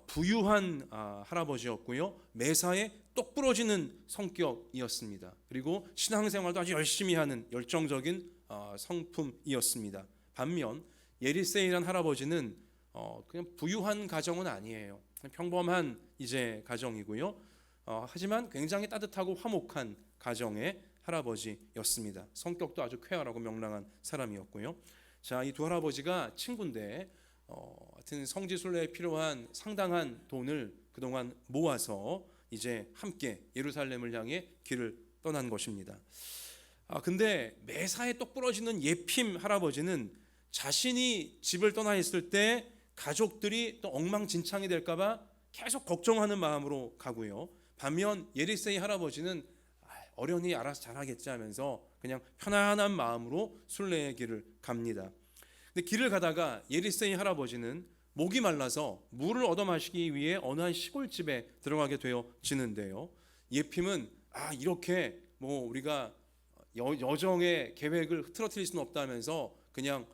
Speaker 1: 부유한 할아버지였고요, 매사에 똑 부러지는 성격이었습니다. 그리고 신앙생활도 아주 열심히 하는 열정적인 성품이었습니다. 반면 예리세이란 할아버지는 그냥 부유한 가정은 아니에요. 평범한 이제 가정이고요. 하지만 굉장히 따뜻하고 화목한 가정의 할아버지였습니다. 성격도 아주 쾌활하고 명랑한 사람이었고요. 자, 이 두 할아버지가 친구인데 하여튼 성지 순례에 필요한 상당한 돈을 그동안 모아서 이제 함께 예루살렘을 향해 길을 떠난 것입니다. 근데 매사에 똑 부러지는 예핌 할아버지는 자신이 집을 떠나 있을 때 가족들이 또 엉망진창이 될까봐 계속 걱정하는 마음으로 가고요. 반면 예리세이 할아버지는 어련히 알아서 잘하겠지 하면서 그냥 편안한 마음으로 순례의 길을 갑니다. 근데 길을 가다가 예리세이 할아버지는 목이 말라서 물을 얻어 마시기 위해 어느 한 시골집에 들어가게 되어지는데요. 예핌은 이렇게 뭐 우리가 여정의 계획을 흐트러뜨릴 수는 없다면서 그냥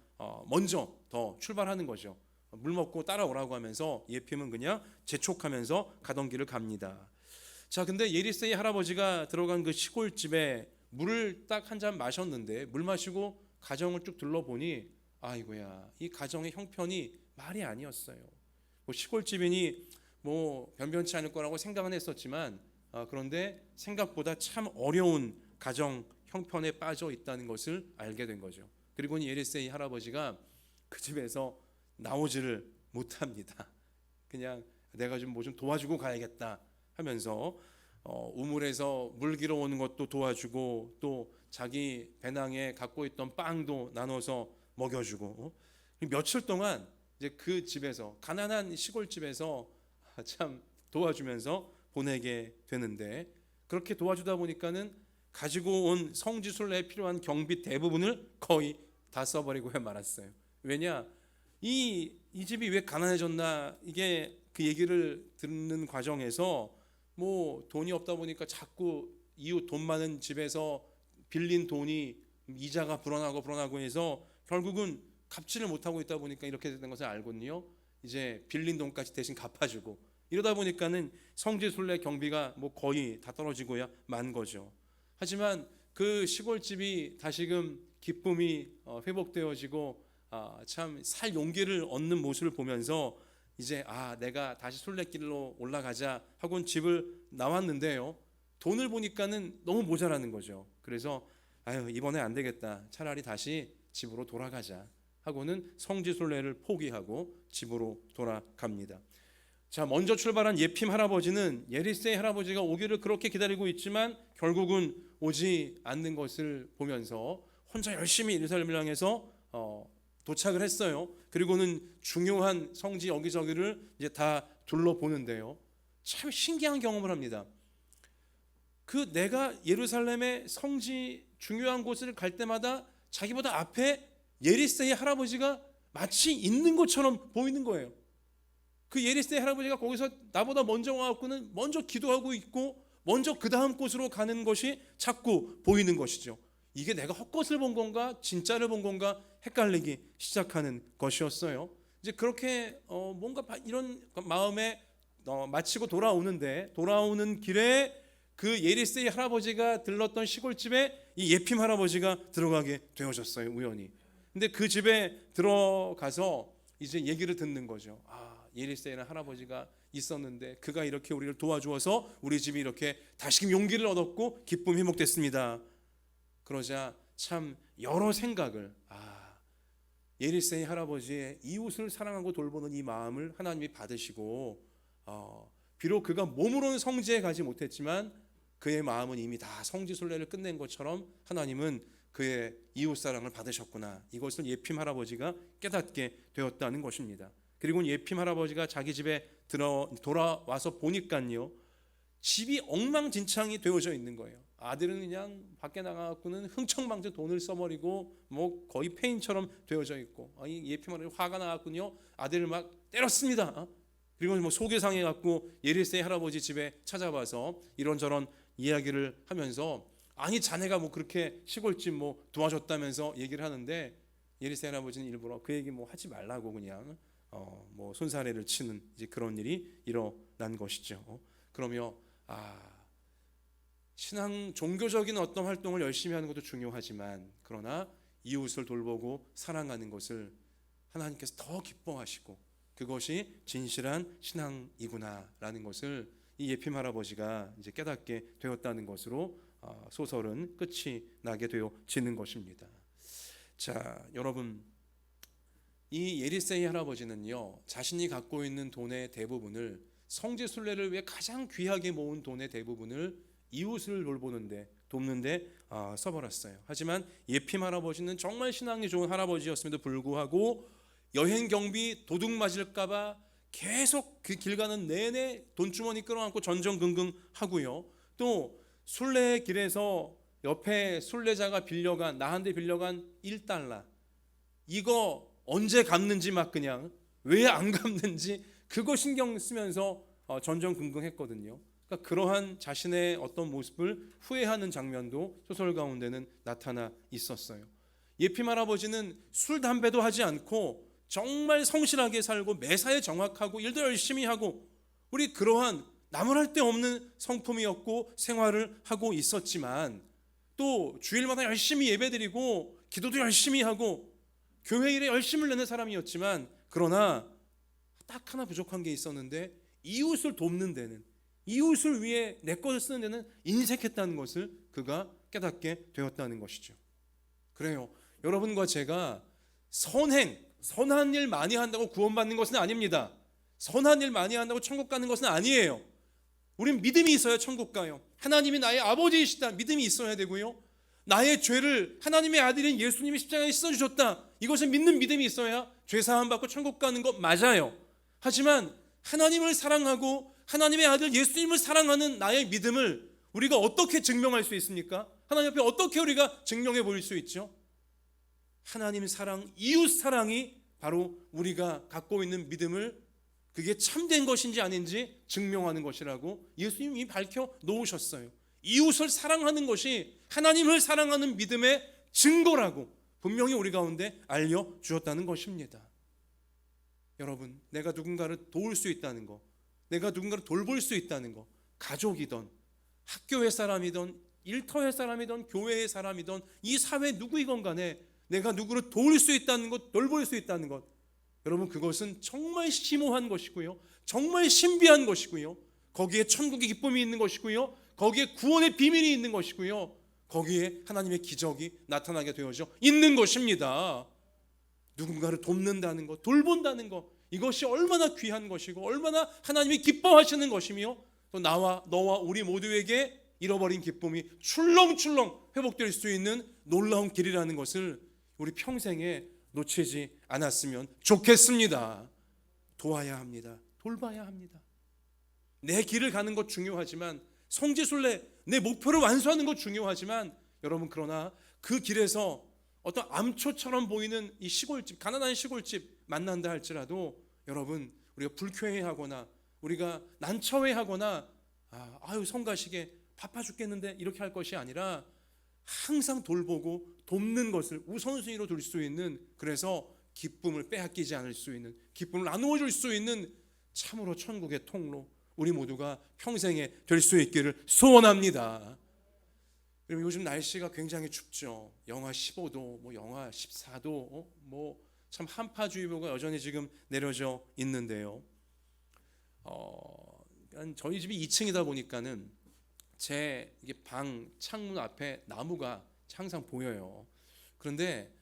Speaker 1: 먼저 더 출발하는 거죠. 물 먹고 따라오라고 하면서 예핌은 그냥 재촉하면서 가던 길을 갑니다. 자, 근데 예리세의 할아버지가 들어간 그 시골집에 물을 딱 한 잔 마셨는데, 물 마시고 가정을 쭉 둘러보니 아이고야, 이 가정의 형편이 말이 아니었어요. 뭐 시골집이니 뭐 변변치 않을 거라고 생각은 했었지만 그런데 생각보다 참 어려운 가정 형편에 빠져 있다는 것을 알게 된 거죠. 그리고 예리세의 할아버지가 그 집에서 나오지를 못합니다. 그냥 내가 좀 뭐 좀 도와주고 가야겠다 하면서 우물에서 물 길어 오는 것도 도와주고, 또 자기 배낭에 갖고 있던 빵도 나눠서 먹여주고, 며칠 동안 이제 그 집에서, 가난한 시골집에서 참 도와주면서 보내게 되는데, 그렇게 도와주다 보니까는 가지고 온 성지순례에 필요한 경비 대부분을 거의 다 써버리고 말았어요. 왜냐, 이 집이 왜 가난해졌나, 이게 그 얘기를 듣는 과정에서 뭐 돈이 없다 보니까 자꾸 이웃 돈 많은 집에서 빌린 돈이 이자가 불어나고 해서 결국은 갚지를 못하고 있다 보니까 이렇게 된 것을 알거든요. 이제 빌린 돈까지 대신 갚아주고, 이러다 보니까는 성지순례 경비가 뭐 거의 다 떨어지고야 만 거죠. 하지만 그 시골집이 다시금 기쁨이 회복되어지고 참 살 용기를 얻는 모습을 보면서 이제 내가 다시 순례길로 올라가자 하고는 집을 나왔는데요, 돈을 보니까는 너무 모자라는 거죠. 그래서 이번에 안 되겠다, 차라리 다시 집으로 돌아가자 하고는 성지순례를 포기하고 집으로 돌아갑니다. 자, 먼저 출발한 예핌 할아버지는 예리세 할아버지가 오기를 그렇게 기다리고 있지만 결국은 오지 않는 것을 보면서 혼자 열심히 예루살렘을 향해서 도착을 했어요. 그리고는 중요한 성지 여기저기를 이제 다 둘러보는데요, 참 신기한 경험을 합니다. 그 내가 예루살렘의 성지 중요한 곳을 갈 때마다 자기보다 앞에 예리세의 할아버지가 마치 있는 것처럼 보이는 거예요. 그 예리세 할아버지가 거기서 나보다 먼저 와갖고는 먼저 기도하고 있고, 먼저 그 다음 곳으로 가는 것이 자꾸 보이는 것이죠. 이게 내가 헛것을 본 건가 진짜를 본 건가 헷갈리기 시작하는 것이었어요. 이제 그렇게 뭔가 이런 마음에 마치고 돌아오는 길에 그 예리세의 할아버지가 들렀던 시골집에 이 예핌 할아버지가 들어가게 되어졌어요, 우연히. 근데 그 집에 들어가서 이제 얘기를 듣는 거죠. 예리세라는 할아버지가 있었는데 그가 이렇게 우리를 도와주어서 우리 집이 이렇게 다시금 용기를 얻었고 기쁨이 회복됐습니다. 그러자 참 여러 생각을, 예리세의 할아버지의 이웃을 사랑하고 돌보는 이 마음을 하나님이 받으시고, 비록 그가 몸으로는 성지에 가지 못했지만 그의 마음은 이미 다 성지순례를 끝낸 것처럼 하나님은 그의 이웃 사랑을 받으셨구나, 이것을 예핌 할아버지가 깨닫게 되었다는 것입니다. 그리고 예핌 할아버지가 자기 집에 돌아와서 보니까요, 집이 엉망진창이 되어져 있는 거예요. 아들은 그냥 밖에 나가갖고는 흥청망청 돈을 써버리고 뭐 거의 폐인처럼 되어져 있고, 이 예핌 할아버지 화가 나갖군요, 아들을 막 때렸습니다. 그리고 뭐 속이 상해갖고 예리세 할아버지 집에 찾아와서 이런저런 이야기를 하면서, 자네가 뭐 그렇게 시골집 뭐 도와줬다면서 얘기를 하는데, 예리세 할아버지는 일부러 그 얘기 뭐 하지 말라고 그냥 뭐 손사래를 치는 이제 그런 일이 일어난 것이죠. 그러며 신앙 종교적인 어떤 활동을 열심히 하는 것도 중요하지만, 그러나 이웃을 돌보고 사랑하는 것을 하나님께서 더 기뻐하시고 그것이 진실한 신앙이구나라는 것을 이 예핌 할아버지가 이제 깨닫게 되었다는 것으로 소설은 끝이 나게 되어지는 것입니다. 자, 여러분, 이 예리세의 할아버지는요, 자신이 갖고 있는 돈의 대부분을, 성지순례를 위해 가장 귀하게 모은 돈의 대부분을 이웃을 돕는데 써버렸어요. 하지만 예핌 할아버지는 정말 신앙이 좋은 할아버지였음에도 불구하고 여행 경비 도둑 맞을까봐 계속 그 길 가는 내내 돈주머니 끌어안고 전전긍긍하고요. 또 순례의 길에서 옆에 순례자가 나한테 빌려간 1달러, 이거 언제 갚는지 막 그냥 왜 안 갚는지 그거 신경 쓰면서 전전긍긍했거든요. 그러니까 그러한 자신의 어떤 모습을 후회하는 장면도 소설 가운데는 나타나 있었어요. 예핌 할아버지는 술 담배도 하지 않고 정말 성실하게 살고 매사에 정확하고 일도 열심히 하고 우리 그러한 나무랄 데 없는 성품이었고 생활을 하고 있었지만 또 주일마다 열심히 예배드리고 기도도 열심히 하고 교회 일에 열심을 내는 사람이었지만 그러나 딱 하나 부족한 게 있었는데 이웃을 돕는 데는, 이웃을 위해 내 것을 쓰는 데는 인색했다는 것을 그가 깨닫게 되었다는 것이죠. 그래요. 여러분과 제가 선한 일 많이 한다고 구원받는 것은 아닙니다. 선한 일 많이 한다고 천국 가는 것은 아니에요. 우린 믿음이 있어야 천국 가요. 하나님이 나의 아버지이시다 믿음이 있어야 되고요. 나의 죄를 하나님의 아들인 예수님이 십자가에 씻어주셨다, 이것을 믿는 믿음이 있어야 죄사함 받고 천국 가는 것 맞아요. 하지만 하나님을 사랑하고 하나님의 아들 예수님을 사랑하는 나의 믿음을 우리가 어떻게 증명할 수 있습니까? 하나님 앞에 어떻게 우리가 증명해 보일 수 있죠? 하나님 사랑, 이웃 사랑이 바로 우리가 갖고 있는 믿음을 그게 참된 것인지 아닌지 증명하는 것이라고 예수님이 밝혀 놓으셨어요. 이웃을 사랑하는 것이 하나님을 사랑하는 믿음의 증거라고 분명히 우리 가운데 알려주었다는 것입니다. 여러분, 내가 누군가를 도울 수 있다는 것, 내가 누군가를 돌볼 수 있다는 것, 가족이든 학교의 사람이든 일터의 사람이든 교회의 사람이든 이 사회 누구이건 간에 내가 누구를 도울 수 있다는 것, 돌볼 수 있다는 것, 여러분 그것은 정말 심오한 것이고요, 정말 신비한 것이고요, 거기에 천국의 기쁨이 있는 것이고요, 거기에 구원의 비밀이 있는 것이고요, 거기에 하나님의 기적이 나타나게 되어져 있는 것입니다. 누군가를 돕는다는 것, 돌본다는 것, 이것이 얼마나 귀한 것이고 얼마나 하나님이 기뻐하시는 것이며 또 나와 너와 우리 모두에게 잃어버린 기쁨이 출렁출렁 회복될 수 있는 놀라운 길이라는 것을 우리 평생에 놓치지 않았으면 좋겠습니다. 도와야 합니다. 돌봐야 합니다. 내 길을 가는 것 중요하지만, 성지순례 내 목표를 완수하는 것 중요하지만, 여러분 그러나 그 길에서 어떤 암초처럼 보이는 이 시골집, 가난한 시골집 만난다 할지라도 여러분 우리가 불쾌해하거나 우리가 난처해하거나 아유 성가시게 바빠 죽겠는데 이렇게 할 것이 아니라 항상 돌보고 돕는 것을 우선순위로 둘 수 있는, 그래서 기쁨을 빼앗기지 않을 수 있는, 기쁨을 나누어 줄 수 있는 참으로 천국의 통로 우리 모두가 평생에 될 수 있기를 소원합니다. 그리고 요즘 날씨가 굉장히 춥죠. 영하 15도, 뭐 영하 14도, 뭐 참 한파주의보가 여전히 지금 내려져 있는데요. 저희 집이 2층이다 보니까는 제 이게 방 창문 앞에 나무가 항상 보여요. 그런데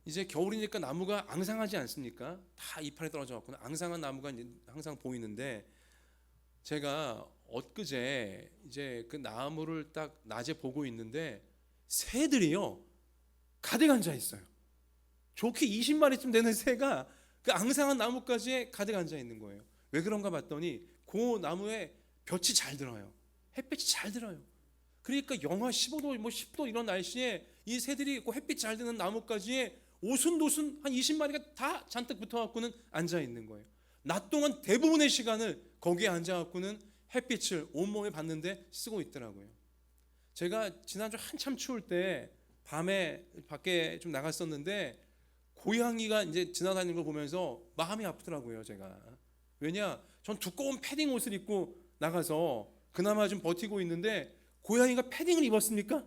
Speaker 1: 이제 겨울이니까 나무가 앙상하지 않습니까? 다 이파리 떨어져 갖고 앙상한 나무가 항상 보이는데, 제가 엊그제 이제 그 나무를 딱 낮에 보고 있는데 새들이요 가득 앉아 있어요. 좋게 20마리쯤 되는 새가 그 앙상한 나무까지 가득 앉아 있는 거예요. 왜 그런가 봤더니 그 나무에 볕이 잘 들어요. 햇빛이 잘 들어요. 그러니까 영하 15도, 뭐 10도 이런 날씨에 이 새들이 그 햇빛 잘 드는 나무까지에 오순도순 한 20마리가 다 잔뜩 붙어갖고는 앉아 있는 거예요. 낮 동안 대부분의 시간을 거기에 앉아갖고는 햇빛을 온몸에 받는데 쓰고 있더라고요. 제가 지난주 한참 추울 때 밤에 밖에 좀 나갔었는데 고양이가 이제 지나다니는 걸 보면서 마음이 아프더라고요. 제가 왜냐, 전 두꺼운 패딩 옷을 입고 나가서 그나마 좀 버티고 있는데 고양이가 패딩을 입었습니까?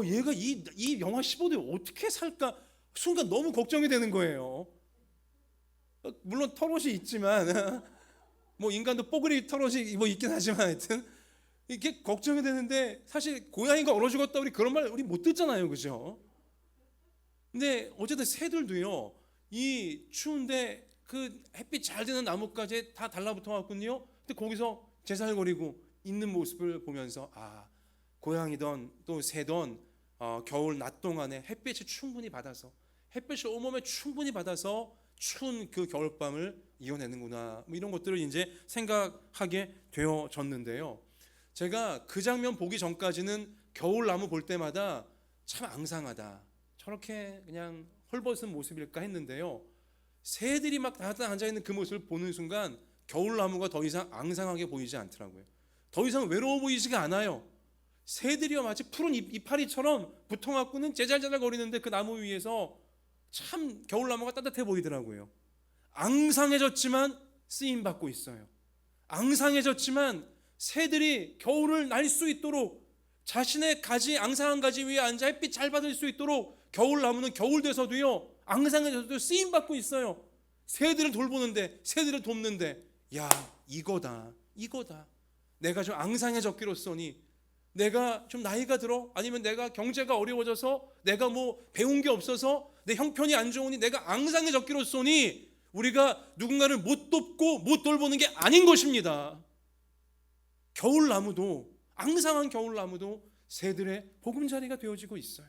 Speaker 1: 얘가 이 영하 15도에 어떻게 살까 순간 너무 걱정이 되는 거예요. 물론 털옷이 있지만 뭐 인간도 뽀글이 털옷이 뭐 있긴 하지만 하여튼 이게 걱정이 되는데, 사실 고양이가 얼어 죽었다 우리 그런 말 우리 못 듣잖아요, 그죠? 근데 어쨌든 새들도요 이 추운데 그 햇빛 잘 드는 나무까지 다 달라붙어 왔군요. 근데 거기서 제살거리고 있는 모습을 보면서 고양이든 또 새든 겨울 낮 동안에 햇빛을 충분히 받아서, 햇빛을 온몸에 충분히 받아서 추운 그 겨울밤을 이겨내는구나, 뭐 이런 것들을 이제 생각하게 되어졌는데요. 제가 그 장면 보기 전까지는 겨울나무 볼 때마다 참 앙상하다, 저렇게 그냥 헐벗은 모습일까 했는데요. 새들이 막 다 앉아있는 그 모습을 보는 순간 겨울나무가 더 이상 앙상하게 보이지 않더라고요. 더 이상 외로워 보이지가 않아요. 새들이요 마치 푸른 이파리처럼 붙어갖고는 제잘제잘 거리는데 그 나무 위에서 참 겨울나무가 따뜻해 보이더라고요. 앙상해졌지만 쓰임받고 있어요. 앙상해졌지만 새들이 겨울을 날 수 있도록 자신의 가지, 앙상한 가지 위에 앉아 햇빛 잘 받을 수 있도록 겨울나무는 겨울 돼서도요 앙상해져도 쓰임받고 있어요. 새들을 돌보는데, 새들을 돕는데, 야 이거다. 내가 좀 앙상해졌기로써니, 내가 좀 나이가 들어, 아니면 내가 경제가 어려워져서, 내가 뭐 배운 게 없어서 내 형편이 안 좋으니 내가 앙상해졌기로써니 우리가 누군가를 못 돕고 못 돌보는 게 아닌 것입니다. 겨울나무도, 앙상한 겨울나무도 새들의 보금자리가 되어지고 있어요.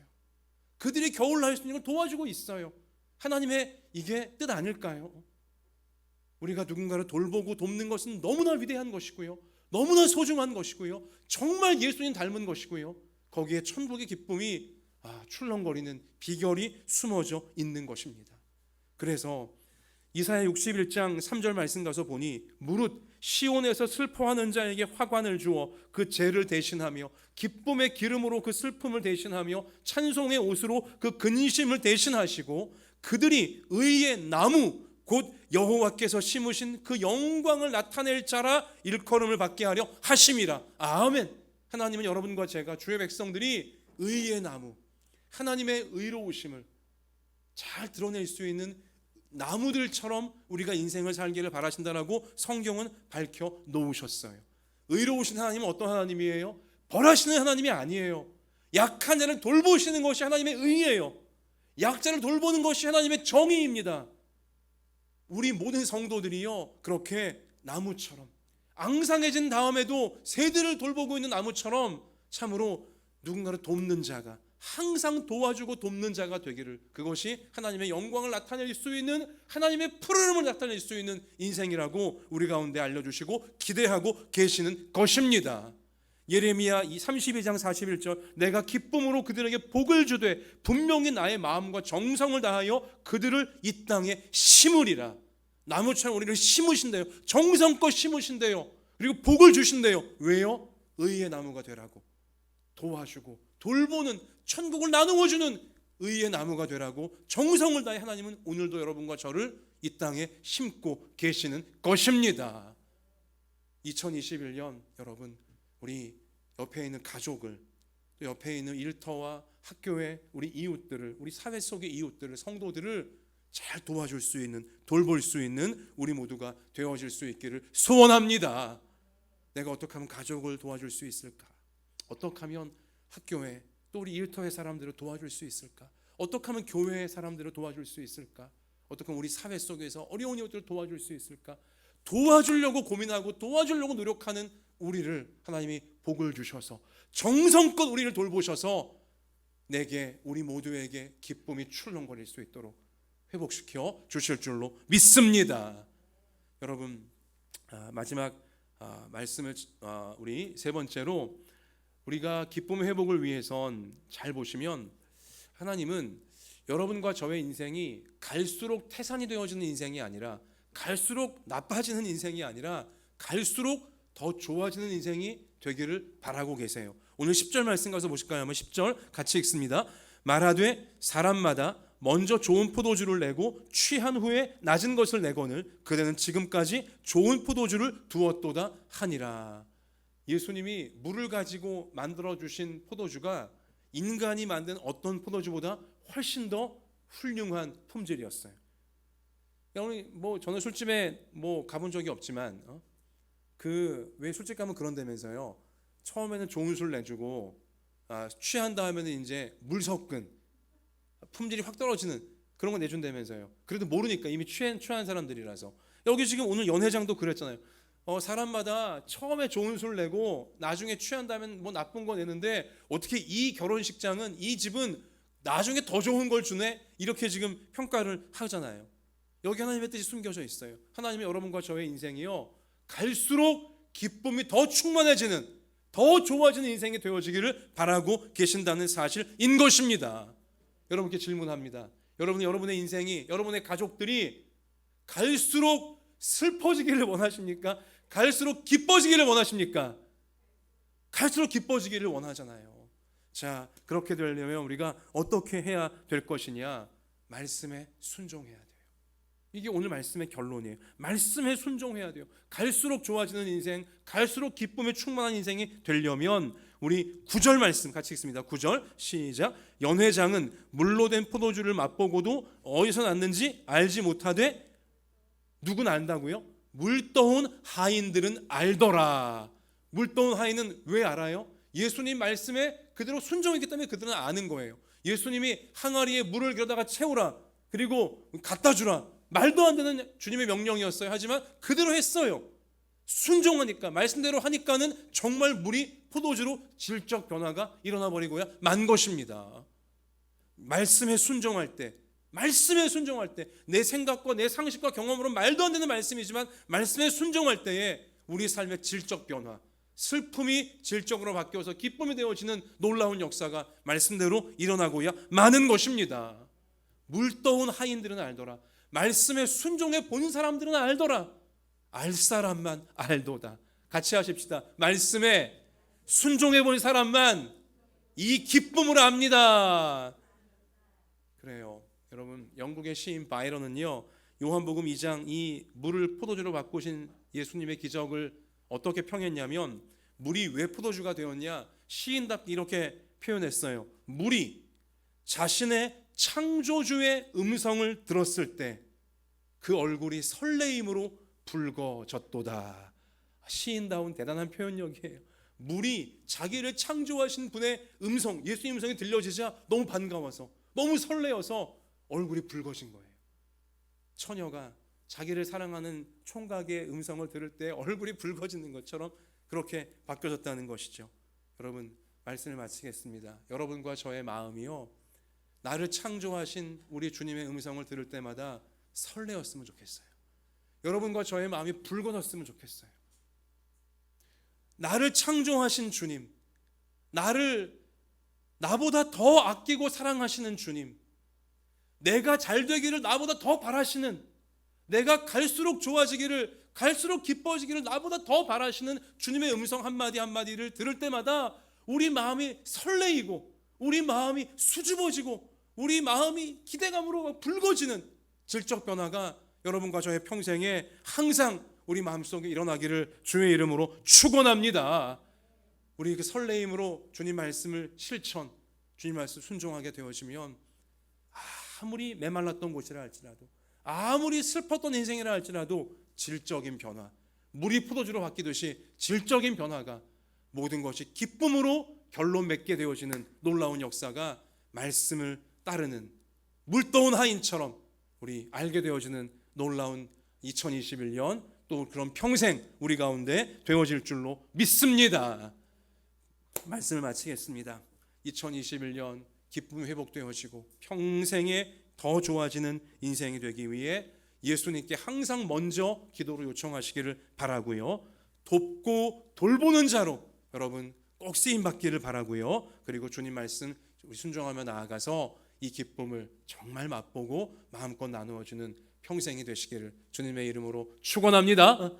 Speaker 1: 그들이 겨울 날 수 있는 걸 도와주고 있어요. 하나님의 이게 뜻 아닐까요? 우리가 누군가를 돌보고 돕는 것은 너무나 위대한 것이고요, 너무나 소중한 것이고요, 정말 예수님 닮은 것이고요, 거기에 천국의 기쁨이 출렁거리는 비결이 숨어져 있는 것입니다. 그래서 이사야 61장 3절 말씀 가서 보니, 무릇 시온에서 슬퍼하는 자에게 화관을 주어 그 죄를 대신하며 기쁨의 기름으로 그 슬픔을 대신하며 찬송의 옷으로 그 근심을 대신하시고, 그들이 의의 나무 곧 여호와께서 심으신 그 영광을 나타낼 자라 일컬음을 받게 하려 하심이라. 아멘. 하나님은 여러분과 제가, 주의 백성들이 의의 나무, 하나님의 의로우심을 잘 드러낼 수 있는 나무들처럼 우리가 인생을 살기를 바라신다라고 성경은 밝혀 놓으셨어요. 의로우신 하나님은 어떤 하나님이에요? 벌하시는 하나님이 아니에요. 약한 자를 돌보시는 것이 하나님의 의예요. 약자를 돌보는 것이 하나님의 정의입니다. 우리 모든 성도들이요 그렇게 나무처럼 앙상해진 다음에도 새들을 돌보고 있는 나무처럼 참으로 누군가를 돕는 자가, 항상 도와주고 돕는 자가 되기를, 그것이 하나님의 영광을 나타낼 수 있는, 하나님의 푸르름을 나타낼 수 있는 인생이라고 우리 가운데 알려주시고 기대하고 계시는 것입니다. 예레미야 32장 41절, 내가 기쁨으로 그들에게 복을 주되 분명히 나의 마음과 정성을 다하여 그들을 이 땅에 심으리라. 나무처럼 우리를 심으신대요. 정성껏 심으신대요. 그리고 복을 주신대요. 왜요? 의의 나무가 되라고, 도와주고 돌보는, 천국을 나누어 주는 의의 나무가 되라고 정성을 다해 하나님은 오늘도 여러분과 저를 이 땅에 심고 계시는 것입니다. 2021년 여러분, 우리 옆에 있는 가족을, 또 옆에 있는 일터와 학교의 우리 이웃들을, 우리 사회 속의 이웃들을, 성도들을 잘 도와줄 수 있는, 돌볼 수 있는 우리 모두가 되어질 수 있기를 소원합니다. 내가 어떻게 하면 가족을 도와줄 수 있을까? 어떻게 하면 학교에, 또 우리 일터의 사람들을 도와줄 수 있을까? 어떻게 하면 교회의 사람들을 도와줄 수 있을까? 어떻게 하면 우리 사회 속에서 어려운 이웃들을 도와줄 수 있을까? 도와주려고 고민하고 도와주려고 노력하는 우리를 하나님이 복을 주셔서 정성껏 우리를 돌보셔서 내게, 우리 모두에게 기쁨이 출렁거릴 수 있도록 회복시켜 주실 줄로 믿습니다. 여러분, 마지막 말씀을 우리 세 번째로, 우리가 기쁨의 회복을 위해선 잘 보시면 하나님은 여러분과 저의 인생이 갈수록 태산이 되어지는 인생이 아니라, 갈수록 나빠지는 인생이 아니라 갈수록 더 좋아지는 인생이 되기를 바라고 계세요. 오늘 10절 말씀 가서 보실까요? 한번 10절 같이 읽습니다. 말하되 사람마다 먼저 좋은 포도주를 내고 취한 후에 낮은 것을 내거늘 그대는 지금까지 좋은 포도주를 두었도다 하니라. 예수님이 물을 가지고 만들어 주신 포도주가 인간이 만든 어떤 포도주보다 훨씬 더 훌륭한 품질이었어요. 여러분, 저는 술집에 가본 적이 없지만 왜 술집 가면 그런다면서요. 처음에는 좋은 술 내주고 취한 다음에는 이제 물 섞은 품질이 확 떨어지는 그런 거 내준다면서요. 그래도 모르니까, 이미 취한 사람들이라서. 여기 지금 오늘 연회장도 그랬잖아요. 사람마다 처음에 좋은 술 내고 나중에 취한 다음에 나쁜 거 내는데, 어떻게 이 결혼식장은, 이 집은 나중에 더 좋은 걸 주네? 이렇게 지금 평가를 하잖아요. 여기 하나님의 뜻이 숨겨져 있어요. 하나님의 여러분과 저의 인생이요 갈수록 기쁨이 더 충만해지는, 더 좋아지는 인생이 되어지기를 바라고 계신다는 사실인 것입니다. 여러분께 질문합니다. 여러분의 인생이, 여러분의 가족들이 갈수록 슬퍼지기를 원하십니까? 갈수록 기뻐지기를 원하십니까? 갈수록 기뻐지기를 원하잖아요. 자, 그렇게 되려면 우리가 어떻게 해야 될 것이냐? 말씀에 순종해야 돼요. 이게 오늘 말씀의 결론이에요. 말씀에 순종해야 돼요. 갈수록 좋아지는 인생, 갈수록 기쁨에 충만한 인생이 되려면 우리 9절 말씀 같이 읽습니다. 9절 시작. 연회장은 물로 된 포도주를 맛보고도 어디서 났는지 알지 못하되 누구는 안다고요? 물떠온 하인들은 알더라. 물떠온 하인은 왜 알아요? 예수님 말씀에 그대로 순종했기 때문에 그들은 아는 거예요. 예수님이 항아리에 물을 길어다가 채우라, 그리고 갖다 주라, 말도 안 되는 주님의 명령이었어요. 하지만 그대로 했어요. 순종하니까, 말씀대로 하니까는 정말 물이 포도주로 질적 변화가 일어나 버리고야 만 것입니다. 말씀에 순종할 때, 내 생각과 내 상식과 경험으로 말도 안 되는 말씀이지만 말씀에 순종할 때에 우리 삶의 질적 변화, 슬픔이 질적으로 바뀌어서 기쁨이 되어지는 놀라운 역사가 말씀대로 일어나고야 많은 것입니다. 물떠온 하인들은 알더라. 말씀에 순종해 본 사람들은 알더라. 알 사람만 알도다. 같이 하십시다. 말씀에 순종해 본 사람만 이 기쁨을 압니다. 그래요. 여러분, 영국의 시인 바이런은요, 요한복음 2장 이 물을 포도주로 바꾸신 예수님의 기적을 어떻게 평했냐면, 물이 왜 포도주가 되었냐, 시인답게 이렇게 표현했어요. 물이 자신의 창조주의 음성을 들었을 때 그 얼굴이 설레임으로 붉어졌도다. 시인다운 대단한 표현력이에요. 물이 자기를 창조하신 분의 음성, 예수님 음성이 들려지자 너무 반가워서, 너무 설레어서 얼굴이 붉어진 거예요. 처녀가 자기를 사랑하는 총각의 음성을 들을 때 얼굴이 붉어지는 것처럼 그렇게 바뀌어졌다는 것이죠. 여러분, 말씀을 마치겠습니다. 여러분과 저의 마음이요, 나를 창조하신 우리 주님의 음성을 들을 때마다 설레었으면 좋겠어요. 여러분과 저의 마음이 붉어졌으면 좋겠어요. 나를 창조하신 주님, 나보다 더 아끼고 사랑하시는 주님, 내가 잘 되기를 나보다 더 바라시는, 내가 갈수록 좋아지기를, 갈수록 기뻐지기를 나보다 더 바라시는 주님의 음성 한마디 한마디를 들을 때마다 우리 마음이 설레이고, 우리 마음이 수줍어지고, 우리 마음이 기대감으로 붉어지는 질적 변화가 여러분과 저의 평생에 항상 우리 마음속에 일어나기를 주의 이름으로 축원합니다. 우리 그 설레임으로 주님 말씀을 실천, 주님 말씀 순종하게 되어지면 아무리 메말랐던 곳이라 할지라도, 아무리 슬펐던 인생이라 할지라도 질적인 변화, 물이 포도주로 바뀌듯이 질적인 변화가, 모든 것이 기쁨으로 결론 맺게 되어지는 놀라운 역사가 말씀을 따르는 물떠온 하인처럼 우리 알게 되어지는 놀라운 2021년, 또 그런 평생 우리 가운데 되어질 줄로 믿습니다. 말씀을 마치겠습니다. 2021년 기쁨이 회복되어지고 평생에 더 좋아지는 인생이 되기 위해 예수님께 항상 먼저 기도로 요청하시기를 바라고요. 돕고 돌보는 자로 여러분 꼭 쓰임 받기를 바라고요. 그리고 주님 말씀 우리 순종하며 나아가서 이 기쁨을 정말 맛보고 마음껏 나누어주는 평생이 되시기를 주님의 이름으로 축원합니다.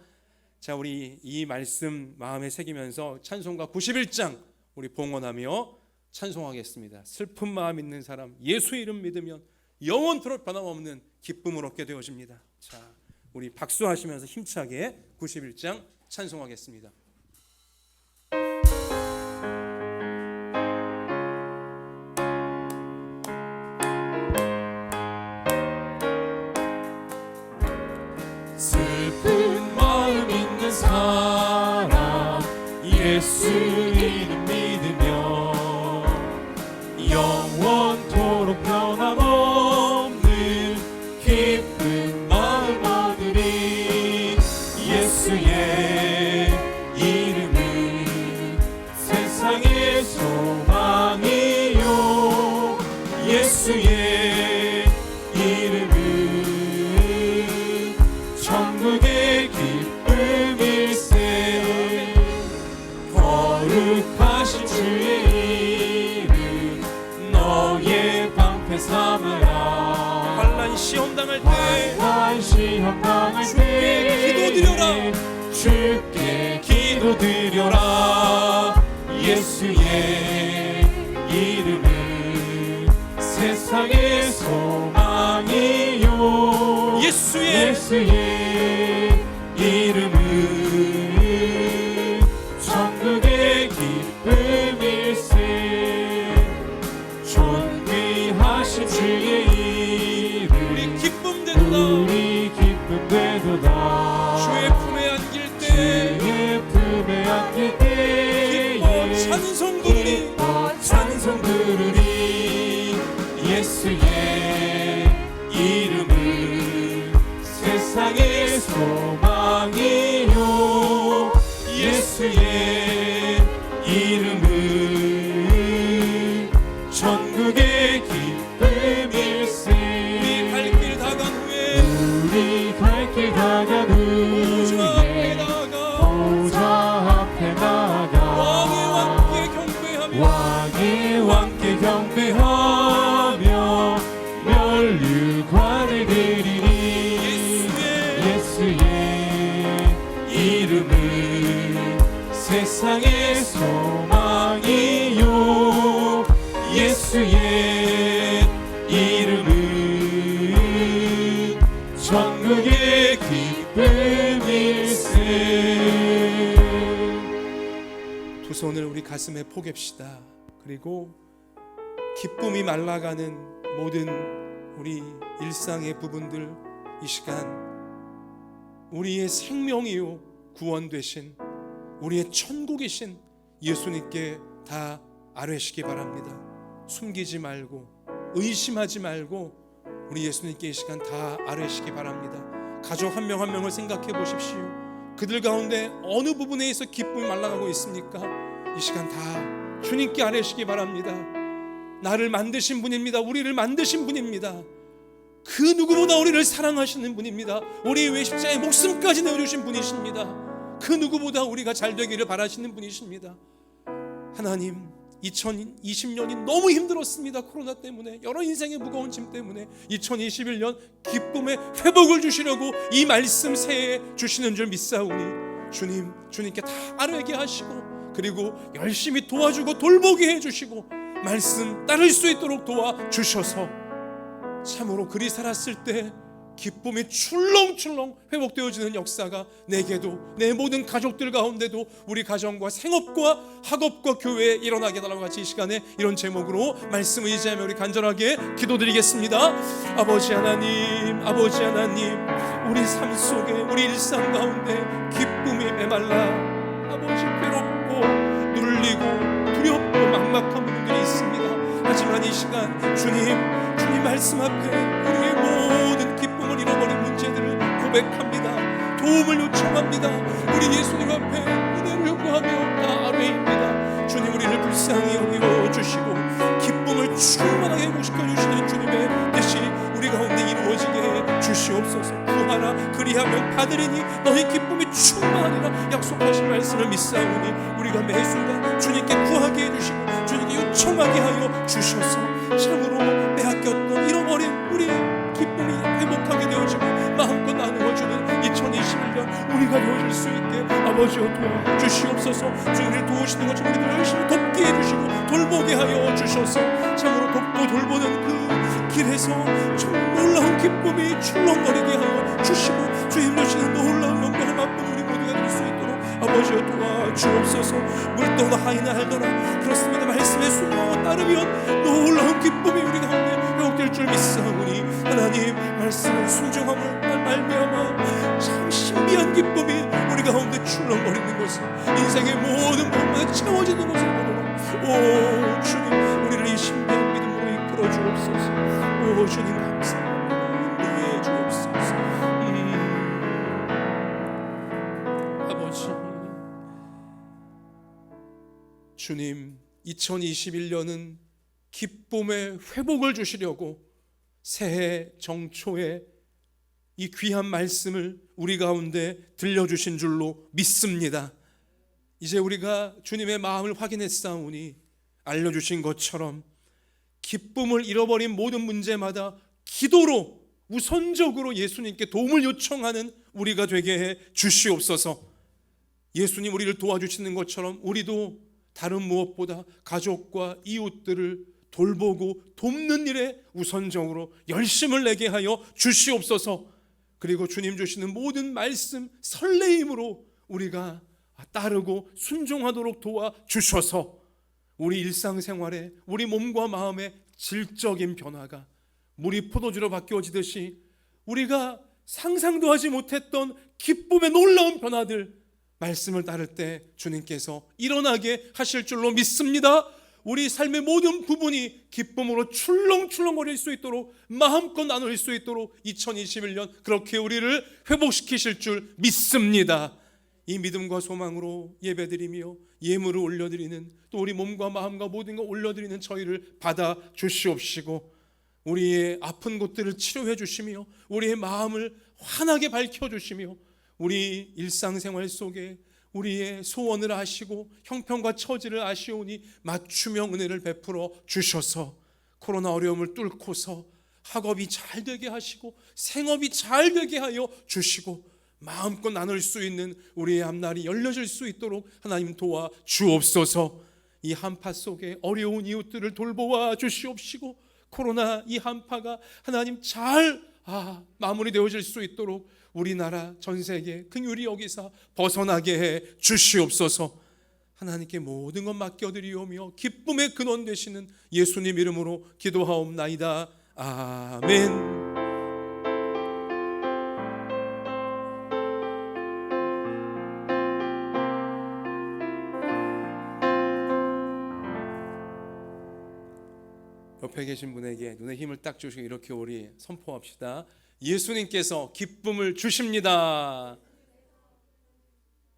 Speaker 1: 자, 우리 이 말씀 마음에 새기면서 찬송가 91장 우리 봉헌하며 찬송하겠습니다. 슬픈 마음 있는 사람 예수 이름 믿으면 영원토록 변함없는 기쁨을 얻게 되어집니다. 자, 우리 박수하시면서 힘차게 91장 찬송하겠습니다.
Speaker 2: 슬픈 마음 있는 사람 예수 이름 믿으며 영원토록 변함없는 기쁜 마음 얻으리. 예수의 이름은 세상의 소망이요 예수의 이름은 천국의 기쁨일세. 거룩하신 주의 이름 너의 방패 삼으라.
Speaker 1: 환난 시험 당할 때
Speaker 2: 환난 시험 당할 때
Speaker 1: 주께 기도드려라.
Speaker 2: 주께 기도드려라. 예수의 이름은 세상의 소망이요
Speaker 1: 예수의
Speaker 2: 이름은 천국의 기쁨일세 존귀하신 주의 이름
Speaker 1: 우리 기쁨 되도다
Speaker 2: 우리 기쁨 되도다
Speaker 1: 주의 품에 안길 때
Speaker 2: 주의 품에 안길 때에
Speaker 1: 찬송 부르리
Speaker 2: 찬송 부르리 예수의 이름은 세상의 소망이요 예수의 이름은 천국의 기쁨일세
Speaker 1: 우리 갈 길 다간 후에
Speaker 2: 우리 갈 길 다간
Speaker 1: 보좌 앞에
Speaker 2: 후에
Speaker 1: 나가
Speaker 2: 보좌 앞에 나가
Speaker 1: 왕의 왕께 경배하며
Speaker 2: 왕의 왕께 경배하며 멸류관을 드리니 예수의 이름은 세상의 소망이요 예수의 이름은 천국의 기쁨일세
Speaker 1: 두 손을 우리 가슴에 포갭시다. 그리고 기쁨이 말라가는 모든 우리 일상의 부분들 이 시간 우리의 생명이요 구원 되신 우리의 천국이신 예수님께 다 아뢰시기 바랍니다. 숨기지 말고 의심하지 말고 우리 예수님께 이 시간 다 아뢰시기 바랍니다. 가족 한 명 한 명을 생각해 보십시오. 그들 가운데 어느 부분에 있어 기쁨이 말라가고 있습니까? 이 시간 다 주님께 아뢰시기 바랍니다. 나를 만드신 분입니다. 우리를 만드신 분입니다. 그 누구보다 우리를 사랑하시는 분입니다. 우리 위해 십자가에 목숨까지 내어주신 분이십니다. 그 누구보다 우리가 잘 되기를 바라시는 분이십니다. 하나님, 2020년이 너무 힘들었습니다. 코로나 때문에, 여러 인생의 무거운 짐 때문에 2021년 기쁨의 회복을 주시려고 이 말씀 새해에 주시는 줄 믿사오니 주님께 다 아뢰게 하시고, 그리고 열심히 도와주고 돌보게 해주시고 말씀 따를 수 있도록 도와주셔서 참으로 그리 살았을 때 기쁨이 출렁출렁 회복되어지는 역사가 내게도, 내 모든 가족들 가운데도, 우리 가정과 생업과 학업과 교회에 일어나게 달라고 같이 이 시간에 이런 제목으로 말씀을 의지하며 우리 간절하게 기도드리겠습니다. 아버지 하나님, 아버지 하나님, 우리 삶 속에, 우리 일상 가운데 기쁨이 메말라 아버지 괴롭고 눌리고 두렵고 막막한 부분들이 있습니다. 하지만 이 시간 주님 말씀 앞에 우리의 모든 기쁨을 잃어버린 문제들을 고백합니다. 도움을 요청합니다. 우리 예수님 앞에 은혜를 요구하며 다 아뢰입니다. 주님, 우리를 불쌍히 여겨 주시고 기쁨을 충만하게 회복시켜 주시는 주님의 뜻이 우리 가운데 이루어지게 해 주시옵소서. 구하라 그리하면 받으리니 너희 기쁨이 충만하리라 약속하신 말씀을 믿사오니 우리가 매 순간 주님께 구하게 해주시고 주님께 요청하게 하여 주셔서 참으로 빼앗겼던 잃어버린 우리 기쁨이 회복하게 되어지고 마음껏 나누어주는 2021년 우리가 되어질 수 있게 아버지여 도와주시옵소서. 주님을 도우시는 것처럼 우리들 열심히 돕게 해주시고 돌보게 하여 주셔서 참으로 돕고 돌보는 그 길에서 참 놀라운 기쁨이 출렁거리게 하여 주시고 주님 주시는 놀라운 영광을 맛보는 우리 모두가 될 수 있도록 아버지여 도와주옵소서. 물떠나 하이나 할더라 그렇습니다. 말씀에 순종하고 따르면 놀라운 기쁨이 우리 가운데 회복될 줄 믿사오니 하나님 말씀을 순종함을 말미암아 참 신비한 기쁨이 우리 가운데 출렁거리는 것을, 인생의 모든 부분에 채워지는 것을 보노라. 오 주님, 우리를 이 신비한 믿음으로 이끌어 주옵소서. 오 주님 감사합니다. 인도해 주옵소서. 아버지 주님, 2021년은 기쁨의 회복을 주시려고 새해 정초에 이 귀한 말씀을 우리 가운데 들려주신 줄로 믿습니다. 이제 우리가 주님의 마음을 확인했사오니 알려주신 것처럼 기쁨을 잃어버린 모든 문제마다 기도로 우선적으로 예수님께 도움을 요청하는 우리가 되게 해 주시옵소서. 예수님 우리를 도와주시는 것처럼 우리도 다른 무엇보다 가족과 이웃들을 돌보고 돕는 일에 우선적으로 열심을 내게 하여 주시옵소서. 그리고 주님 주시는 모든 말씀 설레임으로 우리가 따르고 순종하도록 도와주셔서 우리 일상생활에 우리 몸과 마음의 질적인 변화가 물이 포도주로 바뀌어지듯이 우리가 상상도 하지 못했던 기쁨의 놀라운 변화들, 말씀을 따를 때 주님께서 일어나게 하실 줄로 믿습니다. 우리 삶의 모든 부분이 기쁨으로 출렁출렁거릴 수 있도록, 마음껏 나눌 수 있도록 2021년 그렇게 우리를 회복시키실 줄 믿습니다. 이 믿음과 소망으로 예배드리며 예물을 올려드리는, 또 우리 몸과 마음과 모든 걸 올려드리는 저희를 받아 주시옵시고, 우리의 아픈 곳들을 치료해 주시며 우리의 마음을 환하게 밝혀 주시며 우리 일상생활 속에 우리의 소원을 아시고 형편과 처지를 아시오니 맞춤형 은혜를 베풀어 주셔서 코로나 어려움을 뚫고서 학업이 잘 되게 하시고 생업이 잘 되게 하여 주시고 마음껏 나눌 수 있는 우리의 앞날이 열려질 수 있도록 하나님 도와 주옵소서. 이 한파 속에 어려운 이웃들을 돌보아 주시옵시고 코로나 이 한파가 하나님 잘 마무리되어질 수 있도록 우리나라 전 세계 긍휼히 여기사 벗어나게 해 주시옵소서. 하나님께 모든 것 맡겨드리오며 기쁨의 근원 되시는 예수님 이름으로 기도하옵나이다. 아멘. 옆에 계신 분에게 눈에 힘을 딱 주시고 이렇게 우리 선포합시다. 예수님께서 기쁨을 주십니다.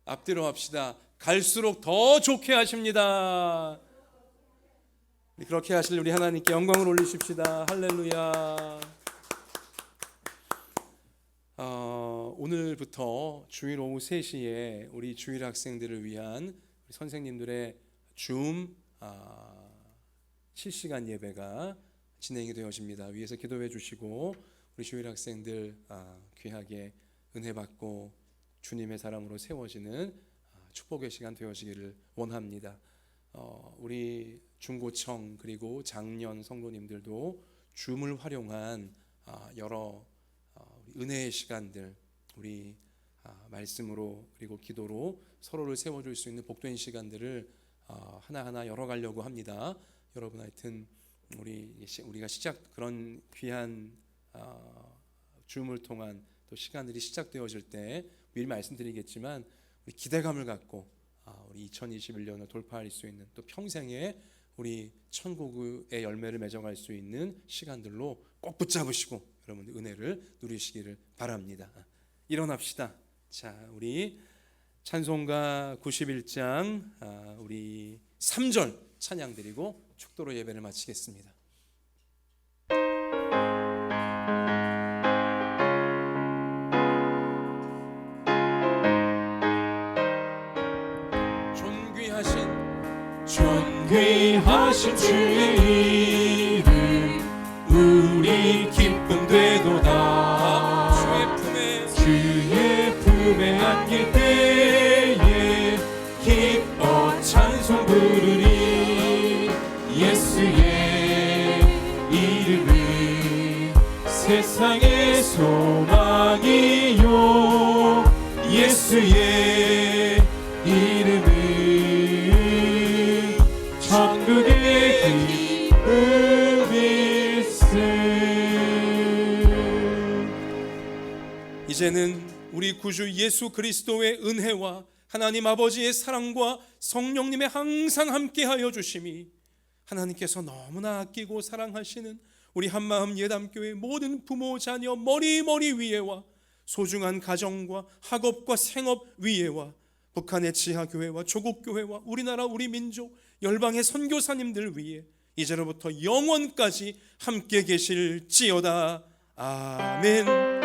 Speaker 1: 앞뒤로 합시다. 갈수록 더 좋게 하십니다. 그렇게 하실 우리 하나님께 영광을 올리십시다. 할렐루야. 오늘부터 주일 오후 3시에 우리 주일 학생들을 위한 우리 선생님들의 줌 실시간 예배가 진행이 되어집니다. 위에서 기도해 주시고 우리 주일 학생들 귀하게 은혜 받고 주님의 사람으로 세워지는 축복의 시간 되어지기를 원합니다. 우리 중고청 그리고 장년 성도님들도 줌을 활용한 여러 은혜의 시간들, 우리 말씀으로 그리고 기도로 서로를 세워줄 수 있는 복된 시간들을 하나하나 열어가려고 합니다. 여러분 하여튼 우리가 그런 귀한 줌을 통한 또 시간들이 시작되어질 때 미리 말씀드리겠지만 우리 기대감을 갖고 우리 2021년을 돌파할 수 있는 또 평생에 우리 천국의 열매를 맺어갈 수 있는 시간들로 꼭 붙잡으시고 여러분 은혜를 누리시기를 바랍니다. 일어납시다. 자, 우리 찬송가 91장 우리 3절 찬양 드리고 축도로 예배를 마치겠습니다.
Speaker 2: 존귀하신 주의 이름 우리 기쁨 되도다. 주의 품에 안길 때에 기뻐 찬송 부르리. 예수의 이름은 세상의 소망이요. 예수의 이름은 천국의 기쁨일세.
Speaker 1: 이제는 우리 구주 예수 그리스도의 은혜와 하나님 아버지의 사랑과 성령님의 항상 함께하여 주심이 하나님께서 너무나 아끼고 사랑하시는 우리 한마음 예담교회 모든 부모 자녀 머리 위에와 소중한 가정과 학업과 생업 위에와 북한의 지하교회와 조국교회와 우리나라 우리 민족 열방의 선교사님들 위해 이제로부터 영원까지 함께 계실지어다. 아멘.